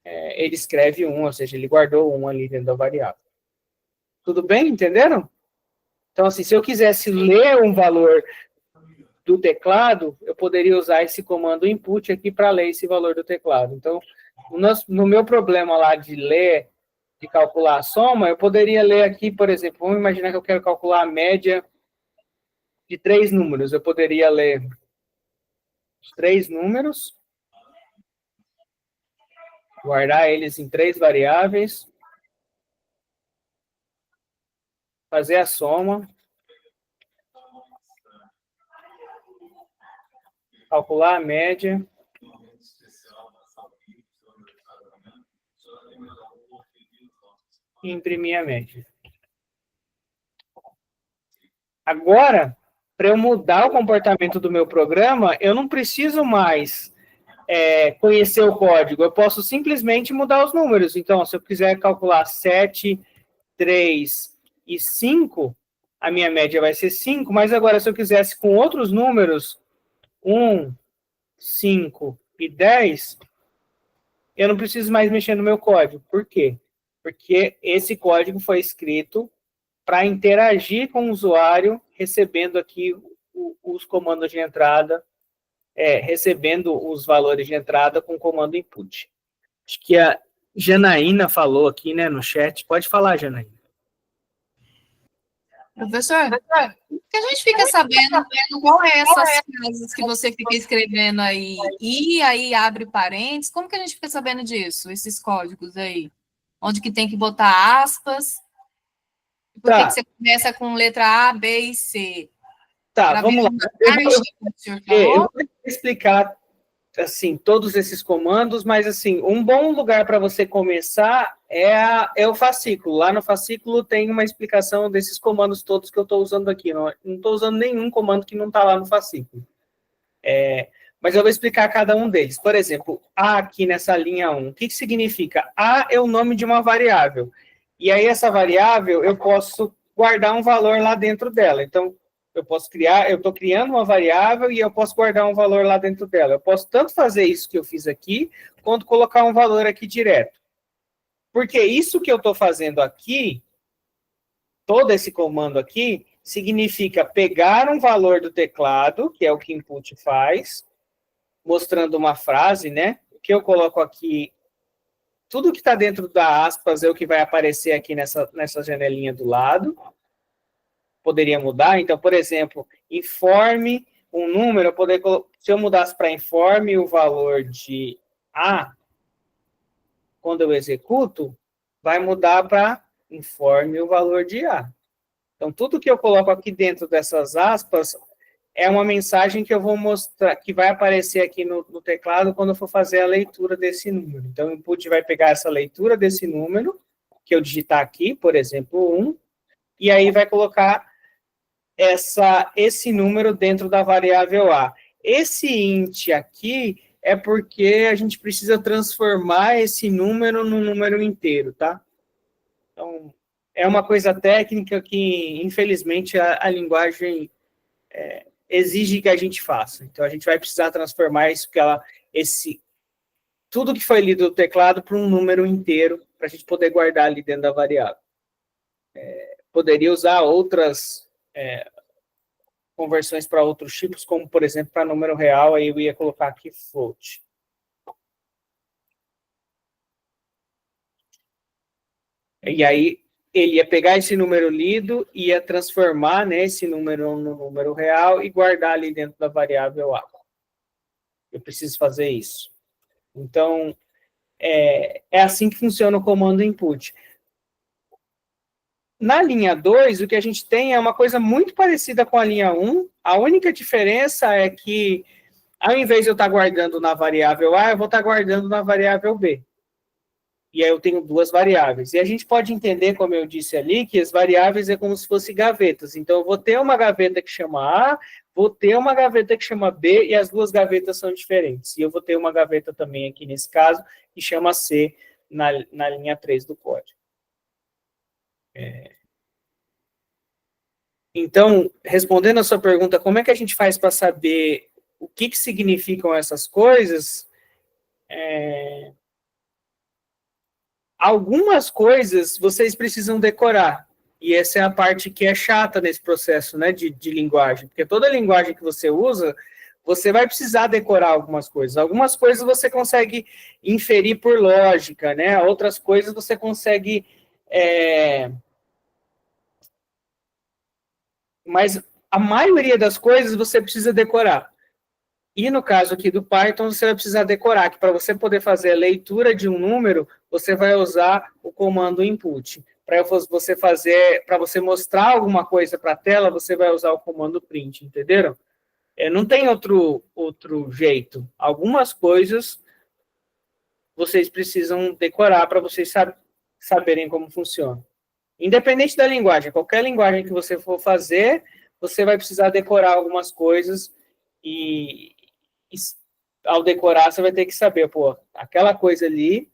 ele escreve 1, ou seja, ele guardou 1 ali dentro da variável. Tudo bem? Entenderam? Então, assim, se eu quisesse ler um valor do teclado, eu poderia usar esse comando input aqui para ler esse valor do teclado. Então, no meu problema lá de ler, de calcular a soma, eu poderia ler aqui, por exemplo, vamos imaginar que eu quero calcular a média de 3 números. Eu poderia ler os 3 números, guardar eles em 3 variáveis, fazer a soma, calcular a média, e imprimir a média. Agora, para eu mudar o comportamento do meu programa, eu não preciso mais conhecer o código, eu posso simplesmente mudar os números. Então, se eu quiser calcular 7, 3 e 5, a minha média vai ser 5, mas agora, se eu quisesse com outros números, 1, 5 e 10, eu não preciso mais mexer no meu código. Por quê? Porque esse código foi escrito para interagir com o usuário, recebendo aqui os comandos de entrada, recebendo os valores de entrada com o comando input. Acho que a Janaína falou aqui, né, no chat. Pode falar, Janaína. Professor, que a gente fica sabendo qual é essas frases que você fica escrevendo aí, e aí abre parênteses, como que a gente fica sabendo disso, esses códigos aí? Onde que tem que botar aspas? Por que você começa com letra A, B e C? Tá, vamos lá. Eu vou explicar, assim, todos esses comandos, mas, assim, um bom lugar para você começar é o fascículo. Lá no fascículo tem uma explicação desses comandos todos que eu estou usando aqui. Não estou usando nenhum comando que não está lá no fascículo. Mas eu vou explicar cada um deles. Por exemplo, A aqui nessa linha 1. O que significa? A é o nome de uma variável. E aí essa variável eu posso guardar um valor lá dentro dela. Então, eu estou criando uma variável e eu posso guardar um valor lá dentro dela. Eu posso tanto fazer isso que eu fiz aqui, quanto colocar um valor aqui direto. Porque isso que eu estou fazendo aqui, todo esse comando aqui, significa pegar um valor do teclado, que é o que input faz, mostrando uma frase, né? O que eu coloco aqui, tudo que está dentro da aspas é o que vai aparecer aqui nessa janelinha do lado. Poderia mudar, então, por exemplo, informe um número, se eu mudasse para informe o valor de A, quando eu executo, vai mudar para informe o valor de A. Então, tudo que eu coloco aqui dentro dessas aspas é uma mensagem que eu vou mostrar, que vai aparecer aqui no teclado quando eu for fazer a leitura desse número. Então, o input vai pegar essa leitura desse número, que eu digitar aqui, por exemplo, 1, e aí vai colocar esse número dentro da variável A. Esse int aqui é porque a gente precisa transformar esse número num número inteiro, tá? Então, é uma coisa técnica que, infelizmente, a linguagem exige que a gente faça. Então, a gente vai precisar transformar isso, tudo que foi lido do teclado para um número inteiro, para a gente poder guardar ali dentro da variável. Poderia usar outras conversões para outros tipos, como, por exemplo, para número real, aí eu ia colocar aqui float. E aí, ele ia pegar esse número lido, ia transformar, né, esse número no número real e guardar ali dentro da variável A. Eu preciso fazer isso. Então, é assim que funciona o comando input. Na linha 2, o que a gente tem é uma coisa muito parecida com a linha 1. A única diferença é que, ao invés de eu estar guardando na variável A, eu vou estar guardando na variável B. E aí eu tenho duas variáveis. E a gente pode entender, como eu disse ali, que as variáveis é como se fossem gavetas. Então, eu vou ter uma gaveta que chama A, vou ter uma gaveta que chama B, e as duas gavetas são diferentes. E eu vou ter uma gaveta também aqui, nesse caso, que chama C, na linha 3 do código. Então, respondendo a sua pergunta, como é que a gente faz para saber o que significam essas coisas? Algumas coisas vocês precisam decorar, e essa é a parte que é chata nesse processo, né, de linguagem, porque toda linguagem que você usa, você vai precisar decorar algumas coisas. Algumas coisas você consegue inferir por lógica, né, outras coisas você consegue... Mas a maioria das coisas você precisa decorar. E no caso aqui do Python, você vai precisar decorar, que para você poder fazer a leitura de um número, você vai usar o comando input. Para você mostrar alguma coisa para a tela, você vai usar o comando print, entenderam? Não tem outro jeito. Algumas coisas vocês precisam decorar para vocês saberem como funciona. Independente da linguagem, qualquer linguagem que você for fazer, você vai precisar decorar algumas coisas e ao decorar, você vai ter que saber, pô, aquela coisa ali,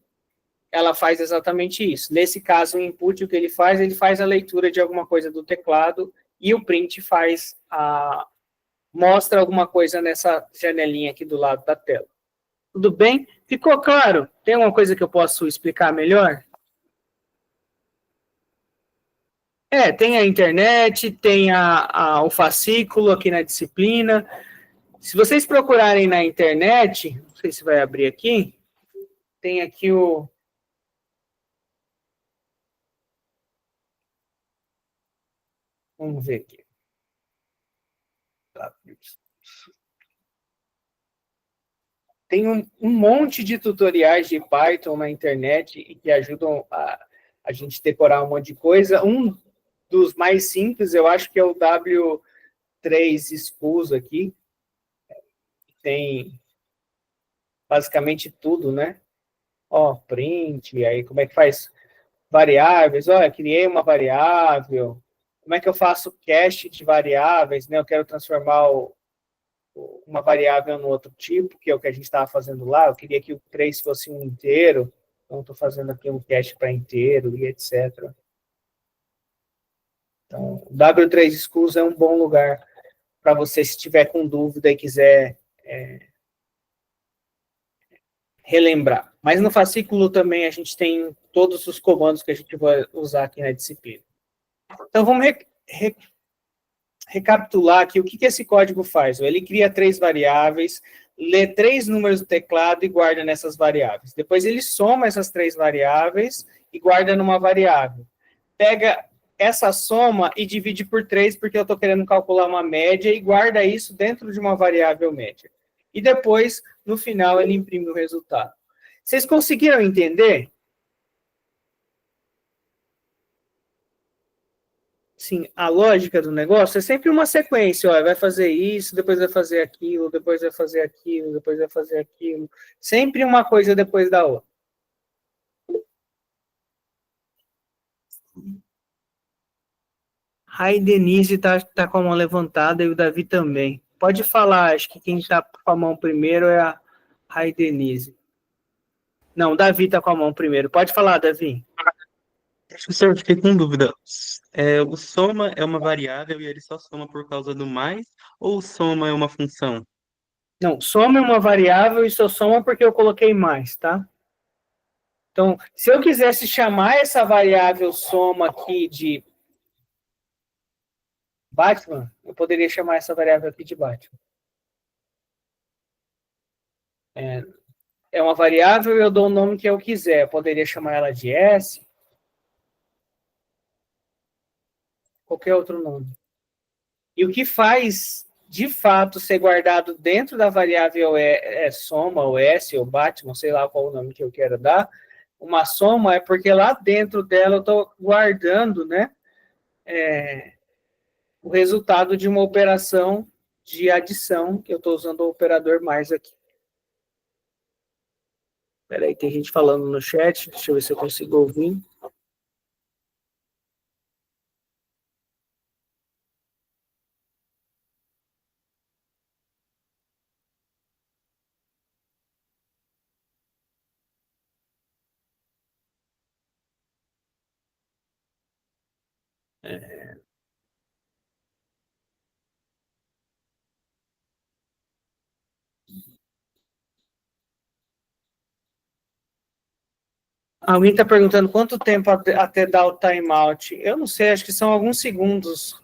ela faz exatamente isso. Nesse caso, o input, o que ele faz a leitura de alguma coisa do teclado, e o print mostra alguma coisa nessa janelinha aqui do lado da tela. Tudo bem? Ficou claro? Tem alguma coisa que eu posso explicar melhor? Tem a internet, tem o fascículo aqui na disciplina. Se vocês procurarem na internet, não sei se vai abrir aqui, tem aqui vamos ver aqui. Tem um monte de tutoriais de Python na internet e que ajudam a gente decorar um monte de coisa. Um dos mais simples, eu acho que é o W3 Schools aqui. Tem basicamente tudo, né? Print, aí como é que faz variáveis? Eu criei uma variável. Como é que eu faço cache de variáveis, né? Eu quero transformar uma variável no outro tipo, que é o que a gente estava fazendo lá. Eu queria que o 3 fosse um inteiro, então estou fazendo aqui um cache para inteiro e etc. Então, o W3 Schools é um bom lugar para você, se tiver com dúvida e quiser relembrar. Mas no fascículo também a gente tem todos os comandos que a gente vai usar aqui na disciplina. Então, vamos recapitular aqui o que esse código faz. Ele cria 3 variáveis, lê 3 números do teclado e guarda nessas variáveis. Depois ele soma essas 3 variáveis e guarda numa variável. Pega essa soma e divide por 3, porque eu estou querendo calcular uma média, e guarda isso dentro de uma variável média. E depois, no final, ele imprime o resultado. Vocês conseguiram entender? Sim, a lógica do negócio é sempre uma sequência. Vai fazer isso, depois vai fazer aquilo, depois vai fazer aquilo, depois vai fazer aquilo. Sempre uma coisa depois da outra. A Denise tá com a mão levantada e o Davi também. Pode falar, acho que quem está com a mão primeiro é a Denise. Não, o Davi está com a mão primeiro. Pode falar, Davi. Professor, fiquei com dúvida. O soma é uma variável e ele só soma por causa do mais, ou o soma é uma função? Não, soma é uma variável e só soma porque eu coloquei mais, tá? Então, se eu quisesse chamar essa variável soma aqui de Batman, eu poderia chamar essa variável aqui de Batman. É uma variável e eu dou o nome que eu quiser. Eu poderia chamar ela de S. Qualquer outro nome. E o que faz, de fato, ser guardado dentro da variável soma, ou S, ou Batman, sei lá qual o nome que eu quero dar, uma soma é porque lá dentro dela eu estou guardando, né, o resultado de uma operação de adição, que eu estou usando o operador mais aqui. Espera aí, tem gente falando no chat, deixa eu ver se eu consigo ouvir. Alguém está perguntando quanto tempo até dar o timeout. Eu não sei, acho que são alguns segundos.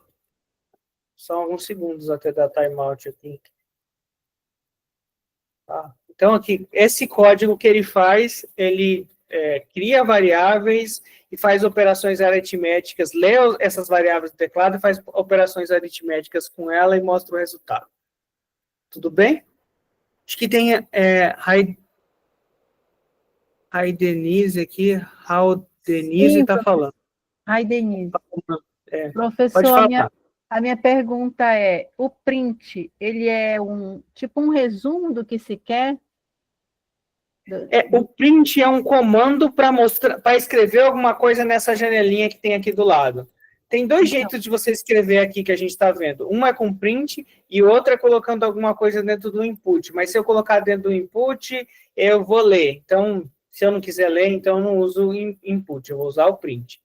São alguns segundos até dar timeout aqui. Tá? Então, aqui, esse código que ele faz, ele cria variáveis e faz operações aritméticas, lê essas variáveis do teclado e faz operações aritméticas com ela e mostra o resultado. Tudo bem? Acho que tem a Denise aqui, Denise está falando. Ai, Denise. Pode Professor, falar. a minha pergunta é, o print, ele é tipo um resumo do que se quer? O print é um comando para escrever alguma coisa nessa janelinha que tem aqui do lado. Tem dois jeitos de você escrever aqui que a gente está vendo. Um é com print e o outro é colocando alguma coisa dentro do input. Mas se eu colocar dentro do input, eu vou ler. Então, se eu não quiser ler, então eu não uso input, eu vou usar o print.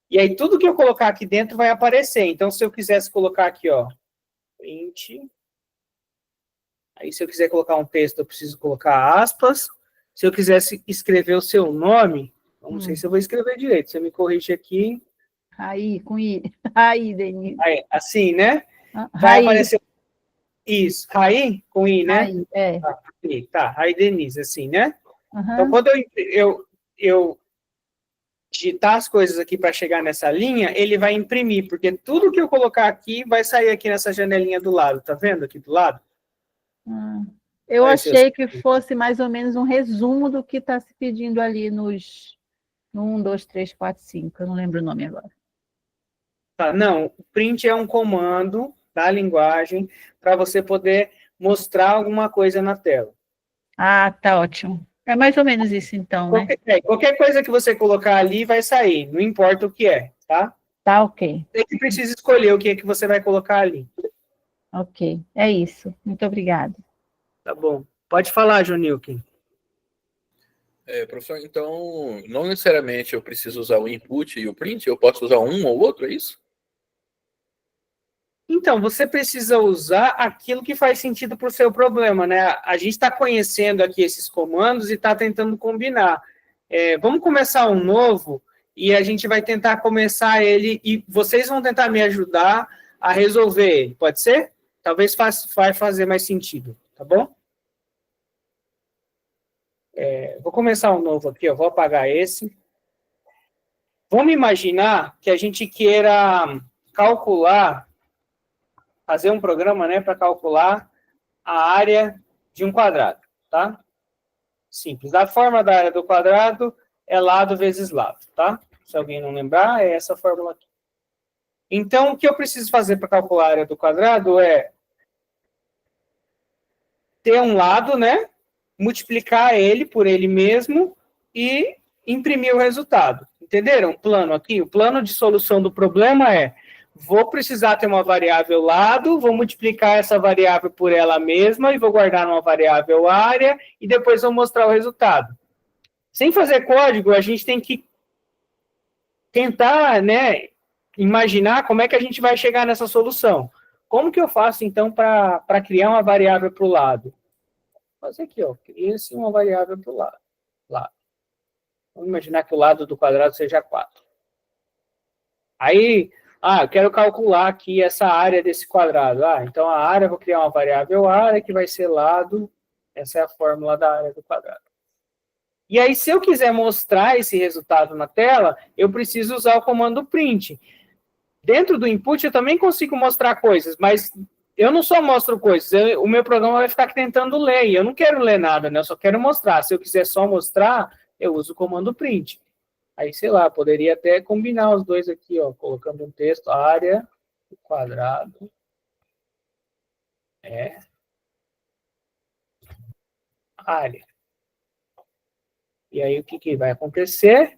E aí, tudo que eu colocar aqui dentro vai aparecer. Então, se eu quisesse colocar aqui, ó, print. Aí, se eu quiser colocar um texto, eu preciso colocar aspas. Se eu quisesse escrever o seu nome, não sei se eu vou escrever direito. Você me corrige aqui. Aí, com I. Aí, Denise. Aí, assim, né? Raí. Vai aparecer. Isso. Raí? Com I, né? Raí, é. Tá, Raí Denise, assim, né? Uhum. Então, quando eu digitar as coisas aqui para chegar nessa linha, ele vai imprimir, porque tudo que eu colocar aqui vai sair aqui nessa janelinha do lado. Tá vendo aqui do lado? Eu achei que fosse mais ou menos um resumo do que está se pedindo ali no 1, 2, 3, 4, 5. Eu não lembro o nome agora. Tá, não, o print é um comando da linguagem para você poder mostrar alguma coisa na tela. Ah, tá ótimo. É mais ou menos isso, então, né? Qualquer coisa que você colocar ali vai sair, não importa o que é, tá? Tá, ok. Você que precisa escolher o que é que você vai colocar ali. Ok, é isso. Muito obrigada. Tá bom. Pode falar, Jonilkin. Professor, então, não necessariamente eu preciso usar o input e o print, eu posso usar um ou outro, é isso? Então, você precisa usar aquilo que faz sentido para o seu problema, né? A gente está conhecendo aqui esses comandos e está tentando combinar. Vamos começar um novo e a gente vai tentar começar ele e vocês vão tentar me ajudar a resolver ele, pode ser? Talvez vai fazer mais sentido, tá bom? Vou começar um novo aqui, eu vou apagar esse. Vamos imaginar que a gente queira calcular, fazer um programa, né, para calcular a área de um quadrado, tá? Simples. A forma da área do quadrado é lado vezes lado, tá? Se alguém não lembrar, é essa fórmula aqui. Então, o que eu preciso fazer para calcular a área do quadrado é ter um lado, né? Multiplicar ele por ele mesmo e imprimir o resultado. Entenderam o plano aqui? O plano de solução do problema é: vou precisar ter uma variável lado, vou multiplicar essa variável por ela mesma e vou guardar numa variável área e depois vou mostrar o resultado. Sem fazer código, a gente tem que tentar, né, imaginar como é que a gente vai chegar nessa solução. Como que eu faço, então, para criar uma variável para o lado? Vou fazer aqui, ó, cria-se uma variável para o lado. Vamos imaginar que o lado do quadrado seja 4. Aí, eu quero calcular aqui essa área desse quadrado. Então a área, eu vou criar uma variável área, que vai ser lado, essa é a fórmula da área do quadrado. E aí, se eu quiser mostrar esse resultado na tela, eu preciso usar o comando print. Dentro do input, eu também consigo mostrar coisas, mas eu não só mostro coisas, o meu programa vai ficar tentando ler, e eu não quero ler nada, né? Eu só quero mostrar. Se eu quiser só mostrar, eu uso o comando print. Aí, sei lá, poderia até combinar os dois aqui, ó, colocando um texto, área do quadrado é área. E aí, o que vai acontecer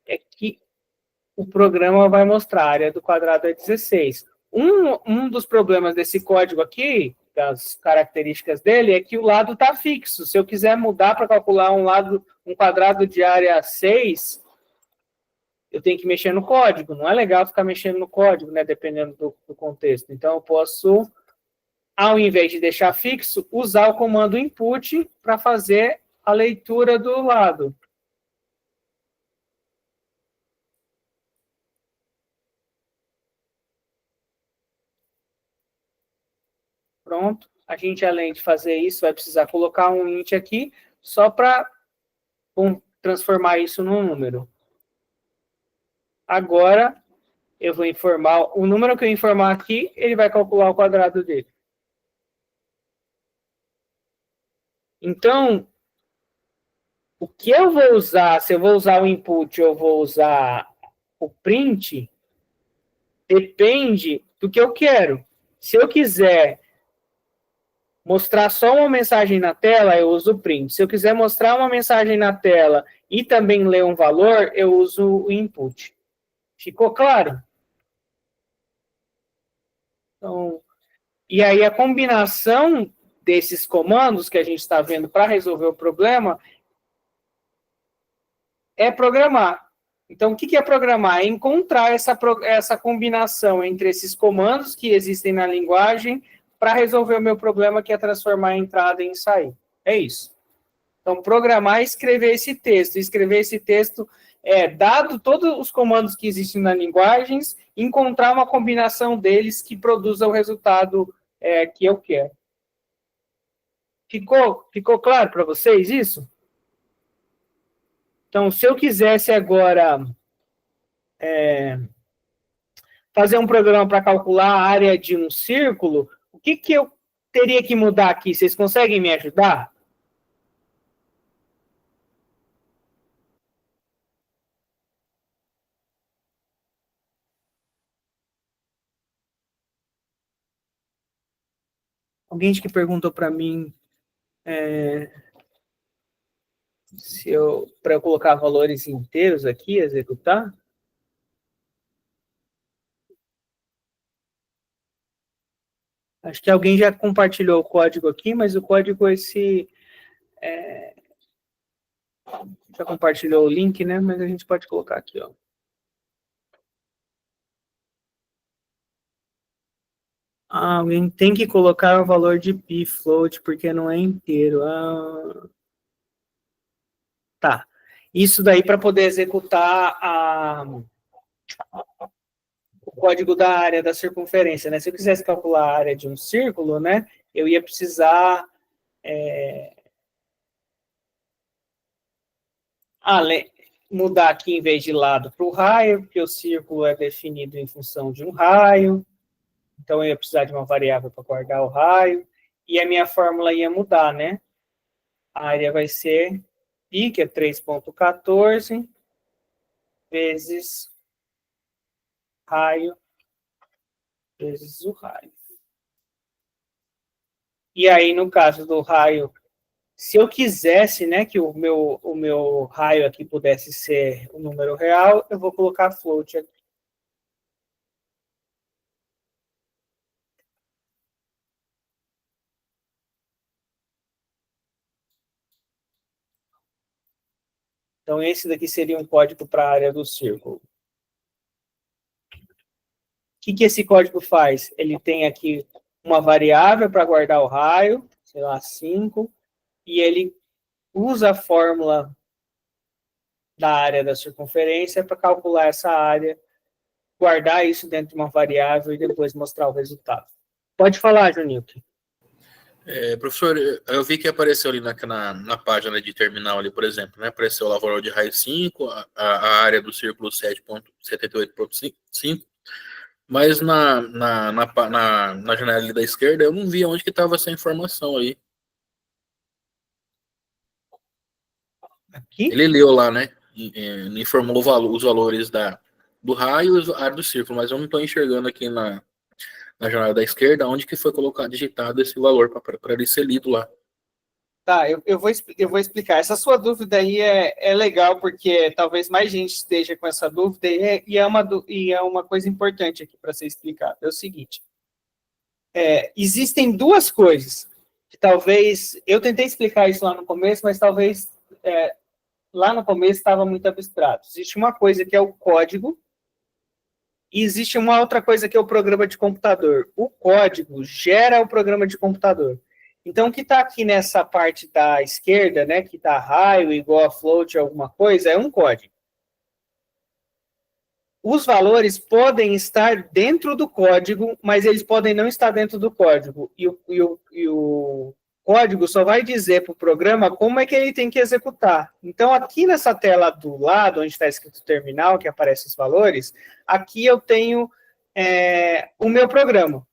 é que o programa vai mostrar a área do quadrado é 16. Um dos problemas desse código aqui, das características dele, é que o lado está fixo. Se eu quiser mudar para calcular um quadrado de área 6, eu tenho que mexer no código. Não é legal ficar mexendo no código, né, dependendo do contexto. Então, eu posso, ao invés de deixar fixo, usar o comando input para fazer a leitura do lado. Pronto. A gente, além de fazer isso, vai precisar colocar um int aqui, só para transformar isso num número. Agora, eu vou informar, o número que eu informar aqui, ele vai calcular o quadrado dele. Então, o que eu vou usar, se eu vou usar o input ou vou usar o print, depende do que eu quero. Se eu quiser mostrar só uma mensagem na tela, eu uso o print. Se eu quiser mostrar uma mensagem na tela e também ler um valor, eu uso o input. Ficou claro? Então, e aí a combinação desses comandos que a gente está vendo para resolver o problema é programar. Então, o que é programar? É encontrar essa combinação entre esses comandos que existem na linguagem para resolver o meu problema, que é transformar a entrada em sair. É isso. Então, programar é escrever esse texto. Escrever esse texto é, dado todos os comandos que existem na linguagem, encontrar uma combinação deles que produza o resultado que eu quero. Ficou claro para vocês isso? Então, se eu quisesse agora fazer um programa para calcular a área de um círculo, o que eu teria que mudar aqui? Vocês conseguem me ajudar? Alguém que perguntou para mim para eu colocar valores inteiros aqui, executar? Acho que alguém já compartilhou o código aqui, mas o código já compartilhou o link, né? Mas a gente pode colocar aqui, ó. Alguém tem que colocar o valor de pi float, porque não é inteiro. Tá. Isso daí para poder executar o código da área da circunferência, né? Se eu quisesse calcular a área de um círculo, né? Eu ia precisar mudar aqui em vez de lado para o raio, porque o círculo é definido em função de um raio. Então, eu ia precisar de uma variável para guardar o raio. E a minha fórmula ia mudar, né? A área vai ser π, que é 3,14, vezes raio, vezes o raio. E aí, no caso do raio, se eu quisesse, né, que o meu raio aqui pudesse ser o número real, eu vou colocar float aqui. Então, esse daqui seria um código para a área do círculo. O que esse código faz? Ele tem aqui uma variável para guardar o raio, sei lá, 5, e ele usa a fórmula da área da circunferência para calcular essa área, guardar isso dentro de uma variável e depois mostrar o resultado. Pode falar, Junilton. Professor, eu vi que apareceu ali na página de terminal ali, por exemplo, né? Apareceu lá o valor de raio 5, a área do círculo 7,78,5, mas na janela ali da esquerda eu não vi onde que estava essa informação aí. Aqui? Ele leu lá, né? informou os valores do raio e a área do círculo, mas eu não estou enxergando aqui na janela da esquerda onde que foi colocado, digitado esse valor para ele ser lido lá. Tá, eu vou explicar. Essa sua dúvida aí é legal, porque talvez mais gente esteja com essa dúvida, e é uma coisa importante aqui para ser explicado. É o seguinte, existem duas coisas, que talvez, eu tentei explicar isso lá no começo, mas talvez lá no começo estava muito abstrato. Existe uma coisa que é o código, e existe uma outra coisa que é o programa de computador. O código gera o programa de computador. Então, o que está aqui nessa parte da esquerda, né, que está raio igual a float alguma coisa, é um código. Os valores podem estar dentro do código, mas eles podem não estar dentro do código. E o código só vai dizer para o programa como é que ele tem que executar. Então, aqui nessa tela do lado, onde está escrito terminal, que aparece os valores, aqui eu tenho o meu programa.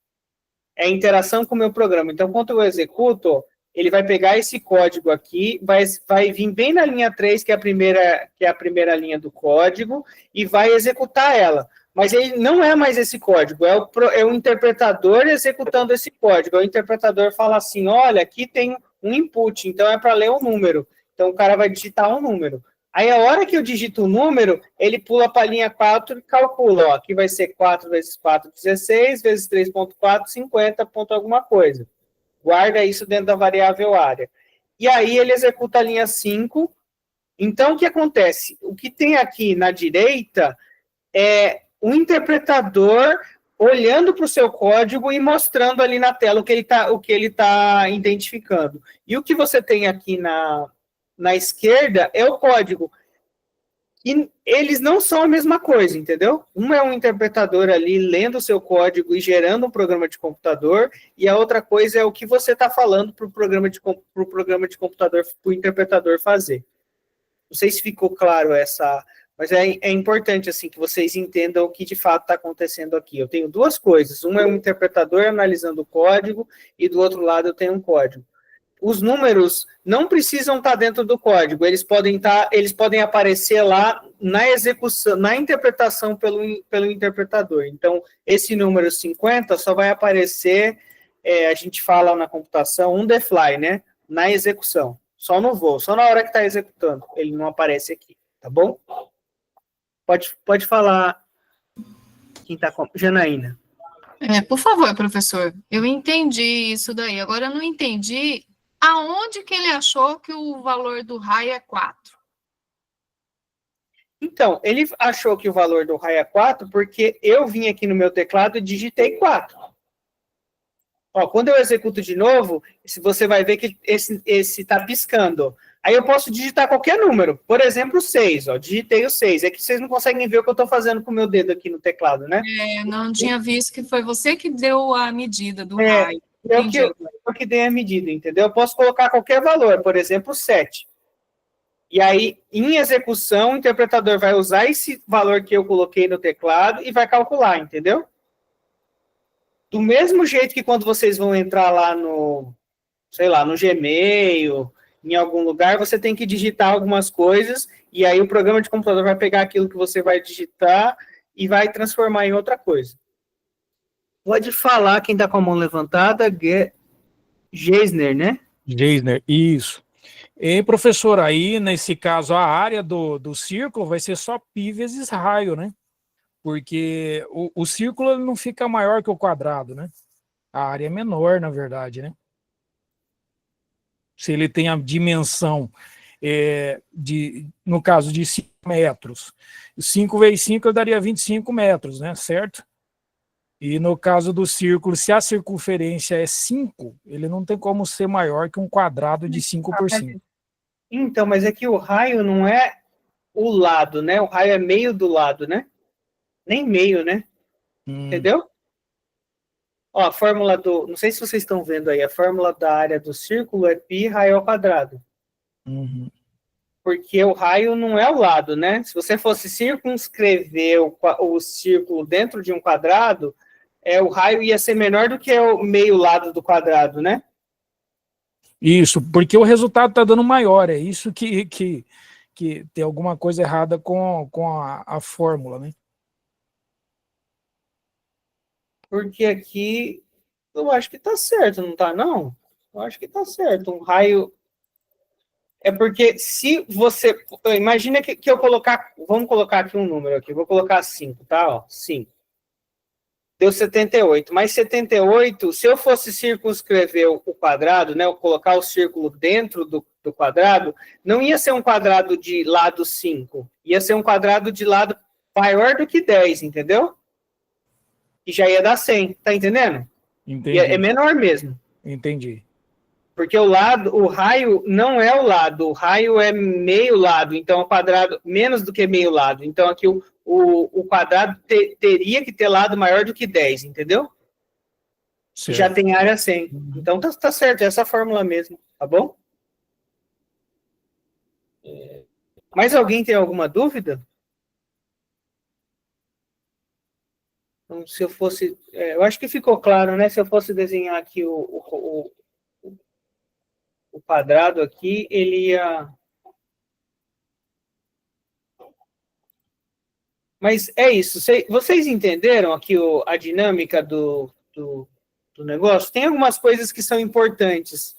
É a interação com o meu programa. Então, quando eu executo, ele vai pegar esse código aqui, vai vir bem na linha 3, que é a primeira linha do código, e vai executar ela. Mas ele não é mais esse código, é o interpretador executando esse código. O interpretador fala assim, olha, aqui tem um input, então é para ler um número. Então, o cara vai digitar um número. Aí, a hora que eu digito o número, ele pula para a linha 4 e calcula. Ó, aqui vai ser 4 vezes 4, 16, vezes 3.4, 50, ponto alguma coisa. Guarda isso dentro da variável área. E aí, ele executa a linha 5. Então, o que acontece? O que tem aqui na direita é o interpretador olhando para o seu código e mostrando ali na tela o que ele tá identificando. E o que você tem aqui na esquerda é o código. E eles não são a mesma coisa, entendeu? Um é um interpretador ali lendo o seu código e gerando um programa de computador, e a outra coisa é o que você está falando para o programa de computador, para o interpretador fazer. Não sei se ficou claro essa... Mas é importante, assim, que vocês entendam o que de fato está acontecendo aqui. Eu tenho duas coisas. Um é um interpretador analisando o código, e do outro lado eu tenho um código. Os números não precisam estar dentro do código, eles podem aparecer lá na execução, na interpretação pelo interpretador. Então, esse número 50 só vai aparecer, a gente fala na computação, on the fly, né? Na execução, só no voo, só na hora que está executando, ele não aparece aqui, tá bom? Pode falar quem está com... Janaína. Por favor, professor, eu entendi isso daí, agora eu não entendi aonde que ele achou que o valor do raio é 4? Então, ele achou que o valor do raio é 4 porque eu vim aqui no meu teclado e digitei 4. Ó, quando eu executo de novo, você vai ver que esse está piscando. Aí eu posso digitar qualquer número. Por exemplo, 6. Ó, digitei o 6. É que vocês não conseguem ver o que eu estou fazendo com o meu dedo aqui no teclado, né? Não tinha visto que foi você que deu a medida do raio. Eu que dei a medida, entendeu? Eu posso colocar qualquer valor, por exemplo, 7. E aí, em execução, o interpretador vai usar esse valor que eu coloquei no teclado e vai calcular, entendeu? Do mesmo jeito que quando vocês vão entrar lá no, sei lá, no Gmail, em algum lugar, você tem que digitar algumas coisas, e aí o programa de computador vai pegar aquilo que você vai digitar e vai transformar em outra coisa. Pode falar quem está com a mão levantada, Geisner, né? Geisner, isso. E, professor, aí, nesse caso, a área do círculo vai ser só π vezes raio, né? Porque o círculo não fica maior que o quadrado, né? A área é menor, na verdade, né? Se ele tem a dimensão, no caso de 5 metros, 5 vezes 5 eu daria 25 metros, né? Certo? E no caso do círculo, se a circunferência é 5, ele não tem como ser maior que um quadrado de 5 por 5. Então, mas é que o raio não é o lado, né? O raio é meio do lado, né? Nem meio, né? Entendeu? Ó, a fórmula do... Não sei se vocês estão vendo aí. A fórmula da área do círculo é π raio ao quadrado. Porque o raio não é o lado, né? Se você fosse circunscrever o círculo dentro de um quadrado, o raio ia ser menor do que o meio lado do quadrado, né? Isso, porque o resultado está dando maior, é isso que que tem alguma coisa errada com a fórmula, né? Porque aqui eu acho que tá certo, não tá, não? Eu acho que tá certo. Um raio. É porque se você. Imagina que eu colocar. Vamos colocar aqui um número aqui. Vou colocar 5, tá? Ó, 5. Deu 78. Mas 78, se eu fosse circunscrever o quadrado, né? Eu colocar o círculo dentro do quadrado, não ia ser um quadrado de lado 5. Ia ser um quadrado de lado maior do que 10, entendeu? E já ia dar 100. Tá entendendo? Entendi. É menor mesmo. Entendi. Porque o raio não é o lado, o raio é meio lado, então o quadrado menos do que meio lado. Então aqui o quadrado teria que ter lado maior do que 10, entendeu? Certo. Já tem área 100. Então tá certo, é essa fórmula mesmo, tá bom? Mais alguém tem alguma dúvida? Então, se eu fosse... eu acho que ficou claro, né? Se eu fosse desenhar aqui o quadrado aqui, ele ia... Mas é isso. Vocês entenderam aqui a dinâmica do negócio? Tem algumas coisas que são importantes.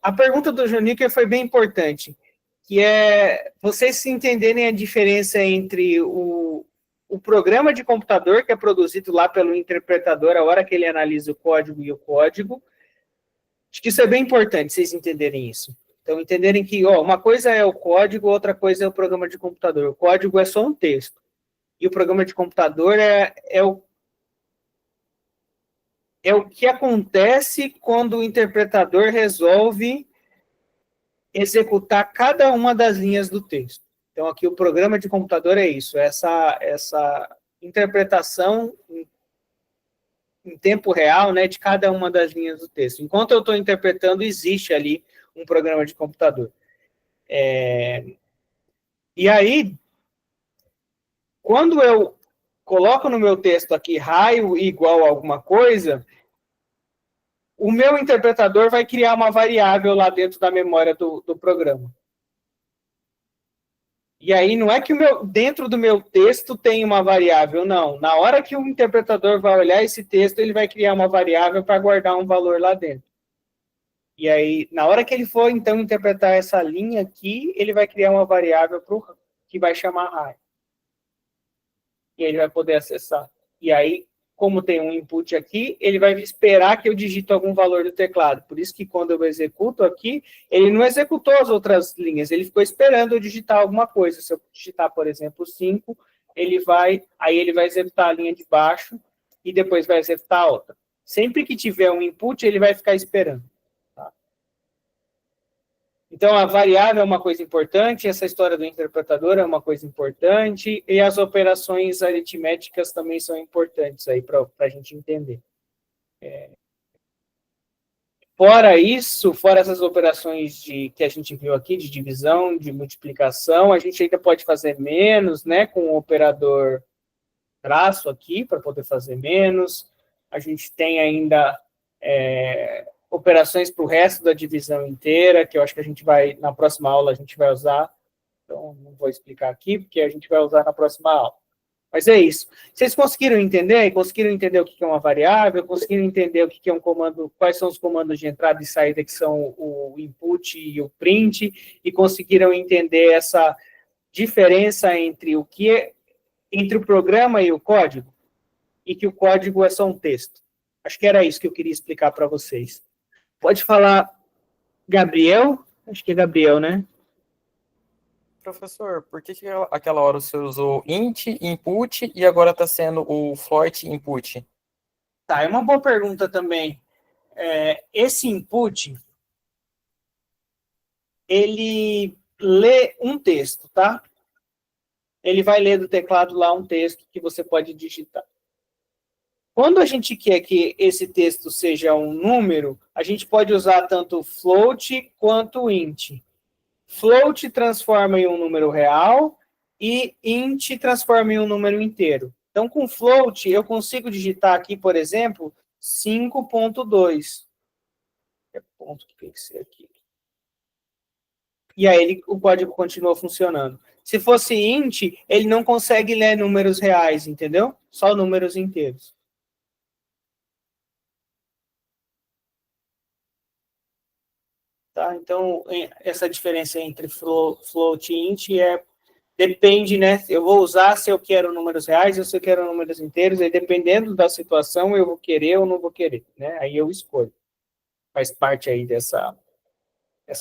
A pergunta do Joniker foi bem importante, que é vocês se entenderem a diferença entre o programa de computador, que é produzido lá pelo interpretador, a hora que ele analisa o código e o código. Acho que isso é bem importante, vocês entenderem isso. Então, entenderem que uma coisa é o código, outra coisa é o programa de computador. O código é só um texto. E o programa de computador é o que acontece quando o interpretador resolve executar cada uma das linhas do texto. Então, aqui o programa de computador é isso, essa interpretação em tempo real, né, de cada uma das linhas do texto. Enquanto eu estou interpretando, existe ali um programa de computador. E aí, quando eu coloco no meu texto aqui raio igual a alguma coisa, o meu interpretador vai criar uma variável lá dentro da memória do programa. E aí, não é que dentro do meu texto tem uma variável, não. Na hora que o interpretador vai olhar esse texto, ele vai criar uma variável para guardar um valor lá dentro. E aí, na hora que ele for, então, interpretar essa linha aqui, ele vai criar uma variável que vai chamar raio. E ele vai poder acessar. E aí, como tem um input aqui, ele vai esperar que eu digite algum valor do teclado. Por isso que quando eu executo aqui, ele não executou as outras linhas, ele ficou esperando eu digitar alguma coisa. Se eu digitar, por exemplo, 5, ele vai executar a linha de baixo e depois vai executar a outra. Sempre que tiver um input, ele vai ficar esperando. Tá? Então, a variável é uma coisa importante, essa história do interpretador é uma coisa importante, e as operações aritméticas também são importantes aí para a gente entender. Fora isso, fora essas operações que a gente viu aqui, de divisão, de multiplicação, a gente ainda pode fazer menos, né, com o operador traço aqui, para poder fazer menos. A gente tem ainda... operações para o resto da divisão inteira, que eu acho que a gente vai, na próxima aula, a gente vai usar. Então, não vou explicar aqui, porque a gente vai usar na próxima aula. Mas é isso. Vocês conseguiram entender? Conseguiram entender o que é uma variável? Conseguiram entender o que é um comando? Quais são os comandos de entrada e saída, que são o input e o print? E conseguiram entender essa diferença entre entre o programa e o código? E que o código é só um texto. Acho que era isso que eu queria explicar para vocês. Pode falar, Gabriel? Acho que é Gabriel, né? Professor, por que aquela hora você usou int input e agora está sendo o float input? Tá, é uma boa pergunta também. Esse input, ele lê um texto, tá? Ele vai ler do teclado lá um texto que você pode digitar. Quando a gente quer que esse texto seja um número, a gente pode usar tanto float quanto int. Float transforma em um número real e int transforma em um número inteiro. Então, com float, eu consigo digitar aqui, por exemplo, 5.2. É ponto que tem que ser aqui. e aí o código continua funcionando. Se fosse int, ele não consegue ler números reais, entendeu? Só números inteiros. Tá? Então, essa diferença entre float e int depende, né? Eu vou usar se eu quero números reais ou se eu quero números inteiros, e dependendo da situação, eu vou querer ou não vou querer, né? Aí eu escolho. Faz parte aí dessa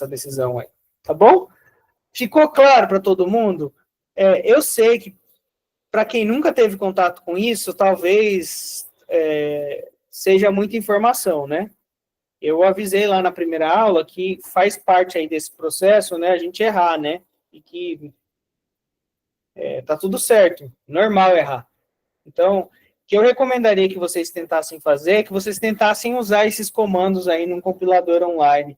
decisão aí. Tá bom? Ficou claro para todo mundo? Eu sei que, para quem nunca teve contato com isso, talvez seja muita informação, né? Eu avisei lá na primeira aula que faz parte aí desse processo, né, a gente errar, né? E que tá tudo certo, normal errar. Então, o que eu recomendaria que vocês tentassem fazer é que vocês tentassem usar esses comandos aí num compilador online.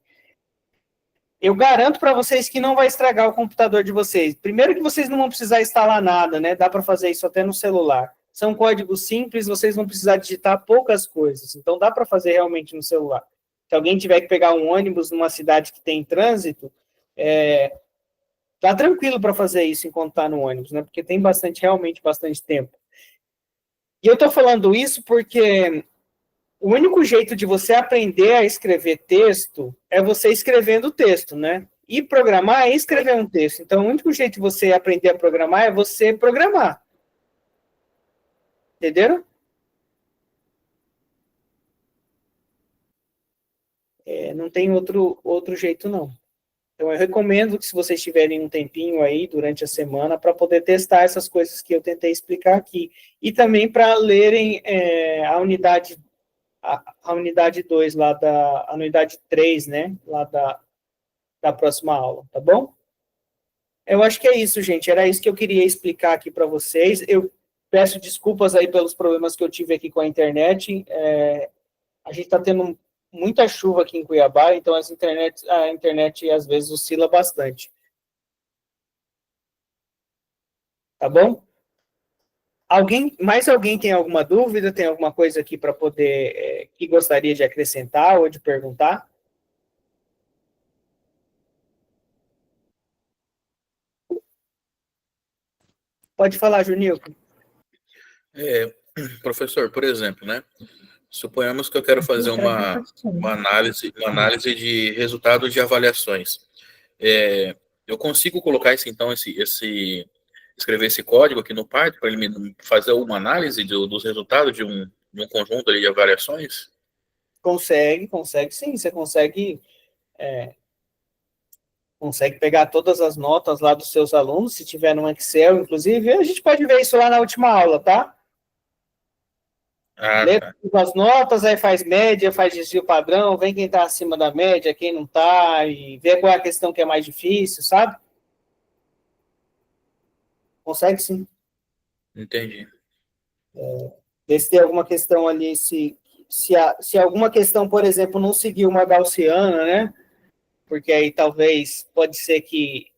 Eu garanto para vocês que não vai estragar o computador de vocês. Primeiro que vocês não vão precisar instalar nada, né? Dá para fazer isso até no celular. São códigos simples, vocês vão precisar digitar poucas coisas. Então, dá para fazer realmente no celular. Se alguém tiver que pegar um ônibus numa cidade que tem trânsito, tá tranquilo para fazer isso enquanto está no ônibus, né? Porque tem realmente bastante tempo. E eu estou falando isso porque o único jeito de você aprender a escrever texto é você escrevendo texto, né? E programar é escrever um texto. Então, o único jeito de você aprender a programar é você programar. Entenderam? Não tem outro jeito, não. Então, eu recomendo que, se vocês tiverem um tempinho aí durante a semana, para poder testar essas coisas que eu tentei explicar aqui. E também para lerem a unidade 2, lá a unidade 3, né? Lá da próxima aula, tá bom? Eu acho que é isso, gente. Era isso que eu queria explicar aqui para vocês. Eu peço desculpas aí pelos problemas que eu tive aqui com a internet. A gente está tendo muita chuva aqui em Cuiabá, então a internet às vezes oscila bastante. Tá bom? Mais alguém tem alguma dúvida? Tem alguma coisa aqui para poder, que gostaria de acrescentar ou de perguntar? Pode falar, Junilco. Professor, por exemplo, né? Suponhamos que eu quero fazer uma análise de resultados de avaliações. Eu consigo colocar escrever esse código aqui no Python para ele me fazer uma análise dos resultados de um conjunto ali de avaliações? Consegue sim. Você consegue pegar todas as notas lá dos seus alunos, se tiver no Excel, inclusive. A gente pode ver isso lá na última aula, tá? Lê as notas, aí faz média, faz desvio padrão, vê quem está acima da média, quem não está, e vê qual é a questão que é mais difícil, sabe? Consegue sim. Entendi. Ver se tem alguma questão ali, se alguma questão, por exemplo, não seguiu uma gaussiana, né? Porque aí talvez pode ser que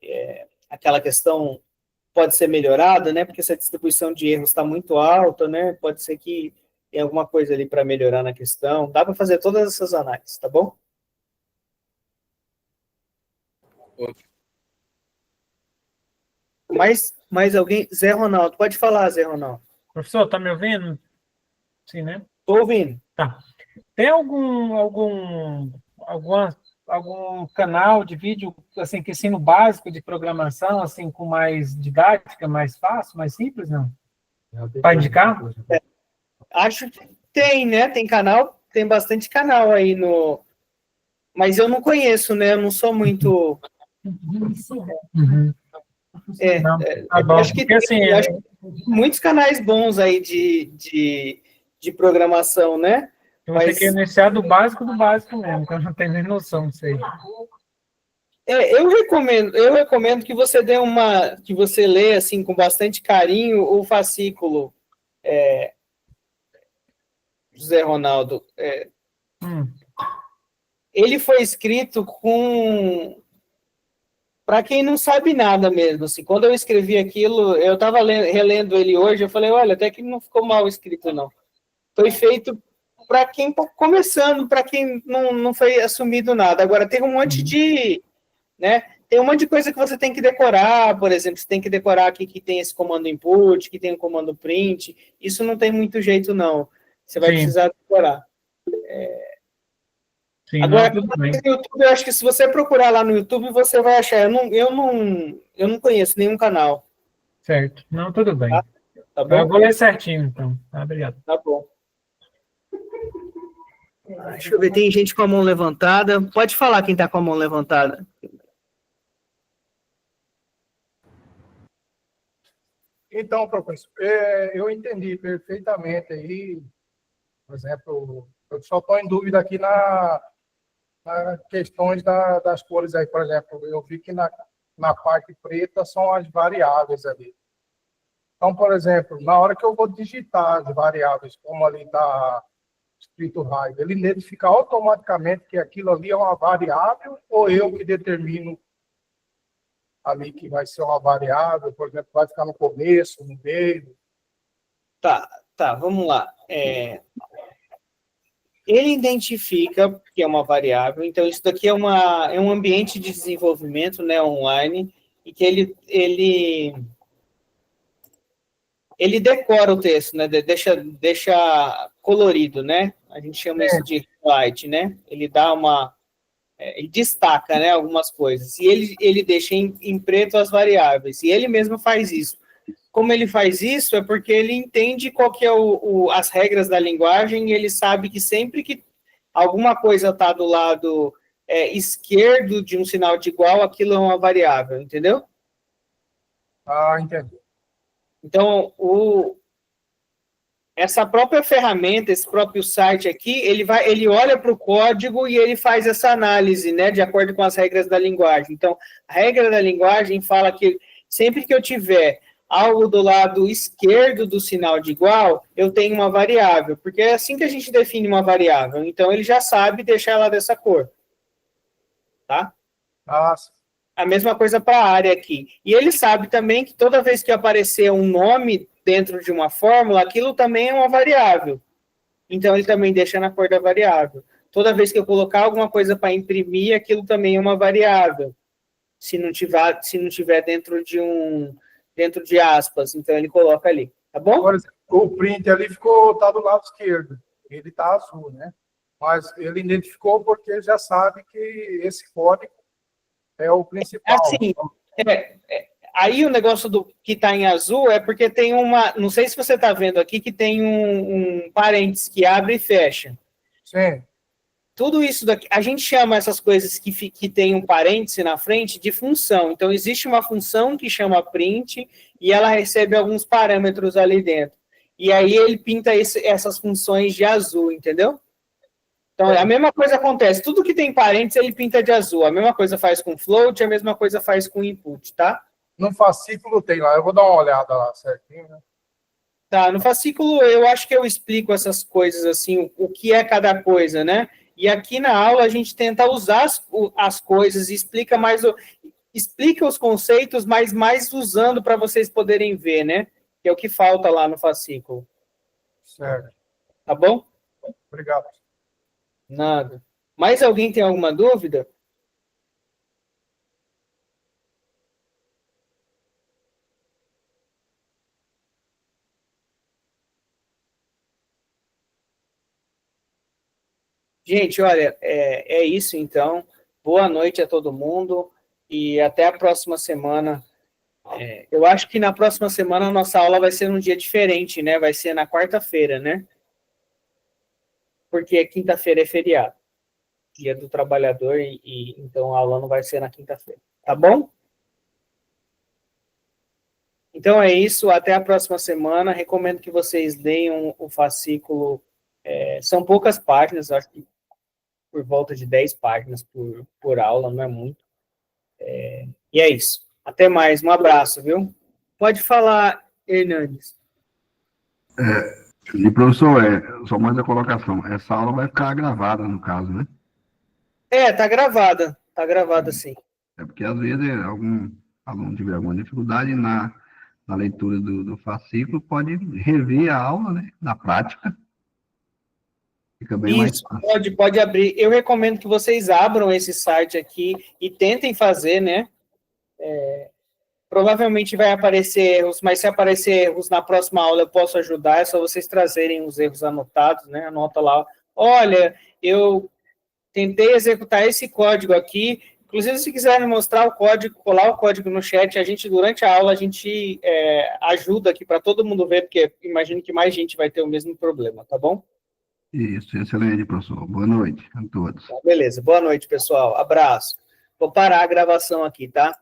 aquela questão pode ser melhorada, né? Porque essa distribuição de erros está muito alta, né? Pode ser que tem alguma coisa ali para melhorar na questão. Dá para fazer todas essas análises, tá bom? Mais alguém? Zé Ronaldo, pode falar, Zé Ronaldo. Professor, tá me ouvindo? Sim, né? Tô ouvindo. Tá. Tem algum canal de vídeo, assim, que ensino básico de programação, assim, com mais didática, mais fácil, mais simples, não? Para indicar? Acho que tem, né? Tem canal, tem bastante canal aí no... Mas eu não conheço, né? Eu não sou muito... Acho que tem muitos canais bons aí de programação, né? Eu vou ter que iniciar do básico mesmo, que eu não tenho nem noção disso aí. Eu recomendo que você que você lê, assim, com bastante carinho, o fascículo, José Ronaldo. Ele foi escrito para quem não sabe nada mesmo, assim. Quando eu escrevi aquilo, eu estava relendo ele hoje, eu falei, olha, até que não ficou mal escrito, não. Foi feito para quem está começando, para quem não foi assumido nada. Agora, tem um monte de, né, tem um monte de coisa que você tem que decorar, por exemplo, você tem que decorar aqui que tem esse comando input, que tem o comando print, isso não tem muito jeito, não. Você vai precisar decorar. Sim, Agora, não, tudo bem. no YouTube, eu acho que se você procurar lá no YouTube, você vai achar. Eu não conheço nenhum canal. Certo. Não, tudo bem. Tá bom? Eu vou ler certinho, então. Tá, obrigado. Tá bom. Deixa eu ver, tem gente com a mão levantada. Pode falar quem tá com a mão levantada. Então, professor, eu entendi perfeitamente aí, por exemplo, eu só estou em dúvida aqui na questões das cores aí, por exemplo, eu vi que na parte preta são as variáveis ali. Então, por exemplo, na hora que eu vou digitar as variáveis, como ali está escrito raio, ele identifica automaticamente que aquilo ali é uma variável ou eu que determino ali que vai ser uma variável, por exemplo, vai ficar no começo, no meio? Tá, vamos lá. Ele identifica que é uma variável, então isso daqui é um ambiente de desenvolvimento, né, online, e que ele decora o texto, né, deixa colorido, né, a gente chama isso de highlight, né, ele dá ele destaca, né, algumas coisas, e ele deixa em preto as variáveis, e ele mesmo faz isso. Como ele faz isso é porque ele entende qual que é as regras da linguagem, e ele sabe que sempre que alguma coisa está do lado esquerdo de um sinal de igual, aquilo é uma variável, entendeu? Entendi. Então, essa própria ferramenta, esse próprio site aqui, ele olha para o código e ele faz essa análise, né, de acordo com as regras da linguagem. Então, a regra da linguagem fala que sempre que eu tiver algo do lado esquerdo do sinal de igual, eu tenho uma variável, porque é assim que a gente define uma variável. Então, ele já sabe deixar ela dessa cor. Tá? Nossa. A mesma coisa para a área aqui. E ele sabe também que toda vez que aparecer um nome dentro de uma fórmula, aquilo também é uma variável. Então, ele também deixa na cor da variável. Toda vez que eu colocar alguma coisa para imprimir, aquilo também é uma variável. Se não tiver dentro de aspas, então ele coloca ali, tá bom? Por exemplo, o print ali tá do lado esquerdo, ele tá azul, né? Mas ele identificou porque ele já sabe que esse código é o principal. Assim, aí o negócio que está em azul é porque tem não sei se você está vendo aqui, que tem um parênteses que abre e fecha. Sim. Tudo isso daqui, a gente chama essas coisas que tem um parêntese na frente de função. Então, existe uma função que chama print e ela recebe alguns parâmetros ali dentro. E aí ele pinta essas funções de azul, entendeu? Então, a mesma coisa acontece. Tudo que tem parêntese, ele pinta de azul. A mesma coisa faz com float, a mesma coisa faz com input, tá? No fascículo tem lá, eu vou dar uma olhada lá certinho, né? Tá, no fascículo eu acho que eu explico essas coisas, assim, o que é cada coisa, né? E aqui na aula a gente tenta usar as coisas e explica os conceitos, mas mais usando para vocês poderem ver, né? Que é o que falta lá no fascículo. Certo. Tá bom? Obrigado. Nada. Mais alguém tem alguma dúvida? Gente, olha, é isso então. Boa noite a todo mundo e até a próxima semana. Eu acho que na próxima semana a nossa aula vai ser num dia diferente, né? Vai ser na quarta-feira, né? Porque quinta-feira é feriado. Dia do trabalhador e então a aula não vai ser na quinta-feira. Tá bom? Então é isso. Até a próxima semana. Recomendo que vocês leiam o fascículo. São poucas páginas, acho que por volta de 10 páginas por aula, não é muito. E é isso. Até mais, um abraço, viu? Pode falar, Hernandes. E professor, só mais a colocação, essa aula vai ficar gravada, no caso, né? Tá gravada sim. É porque às vezes algum aluno tiver alguma dificuldade na leitura do fascículo, pode rever a aula, né? Na prática. Fica bem mais fácil. Pode abrir. Eu recomendo que vocês abram esse site aqui e tentem fazer, né? Provavelmente vai aparecer erros, mas se aparecer erros na próxima aula eu posso ajudar, é só vocês trazerem os erros anotados, né? Anota lá, olha, eu tentei executar esse código aqui, inclusive se quiserem mostrar o código, colar o código no chat, a gente, durante a aula, a gente ajuda aqui para todo mundo ver, porque imagino que mais gente vai ter o mesmo problema, tá bom? Isso, excelente, professor. Boa noite a todos. Tá, beleza, boa noite, pessoal, abraço. Vou parar a gravação aqui, tá?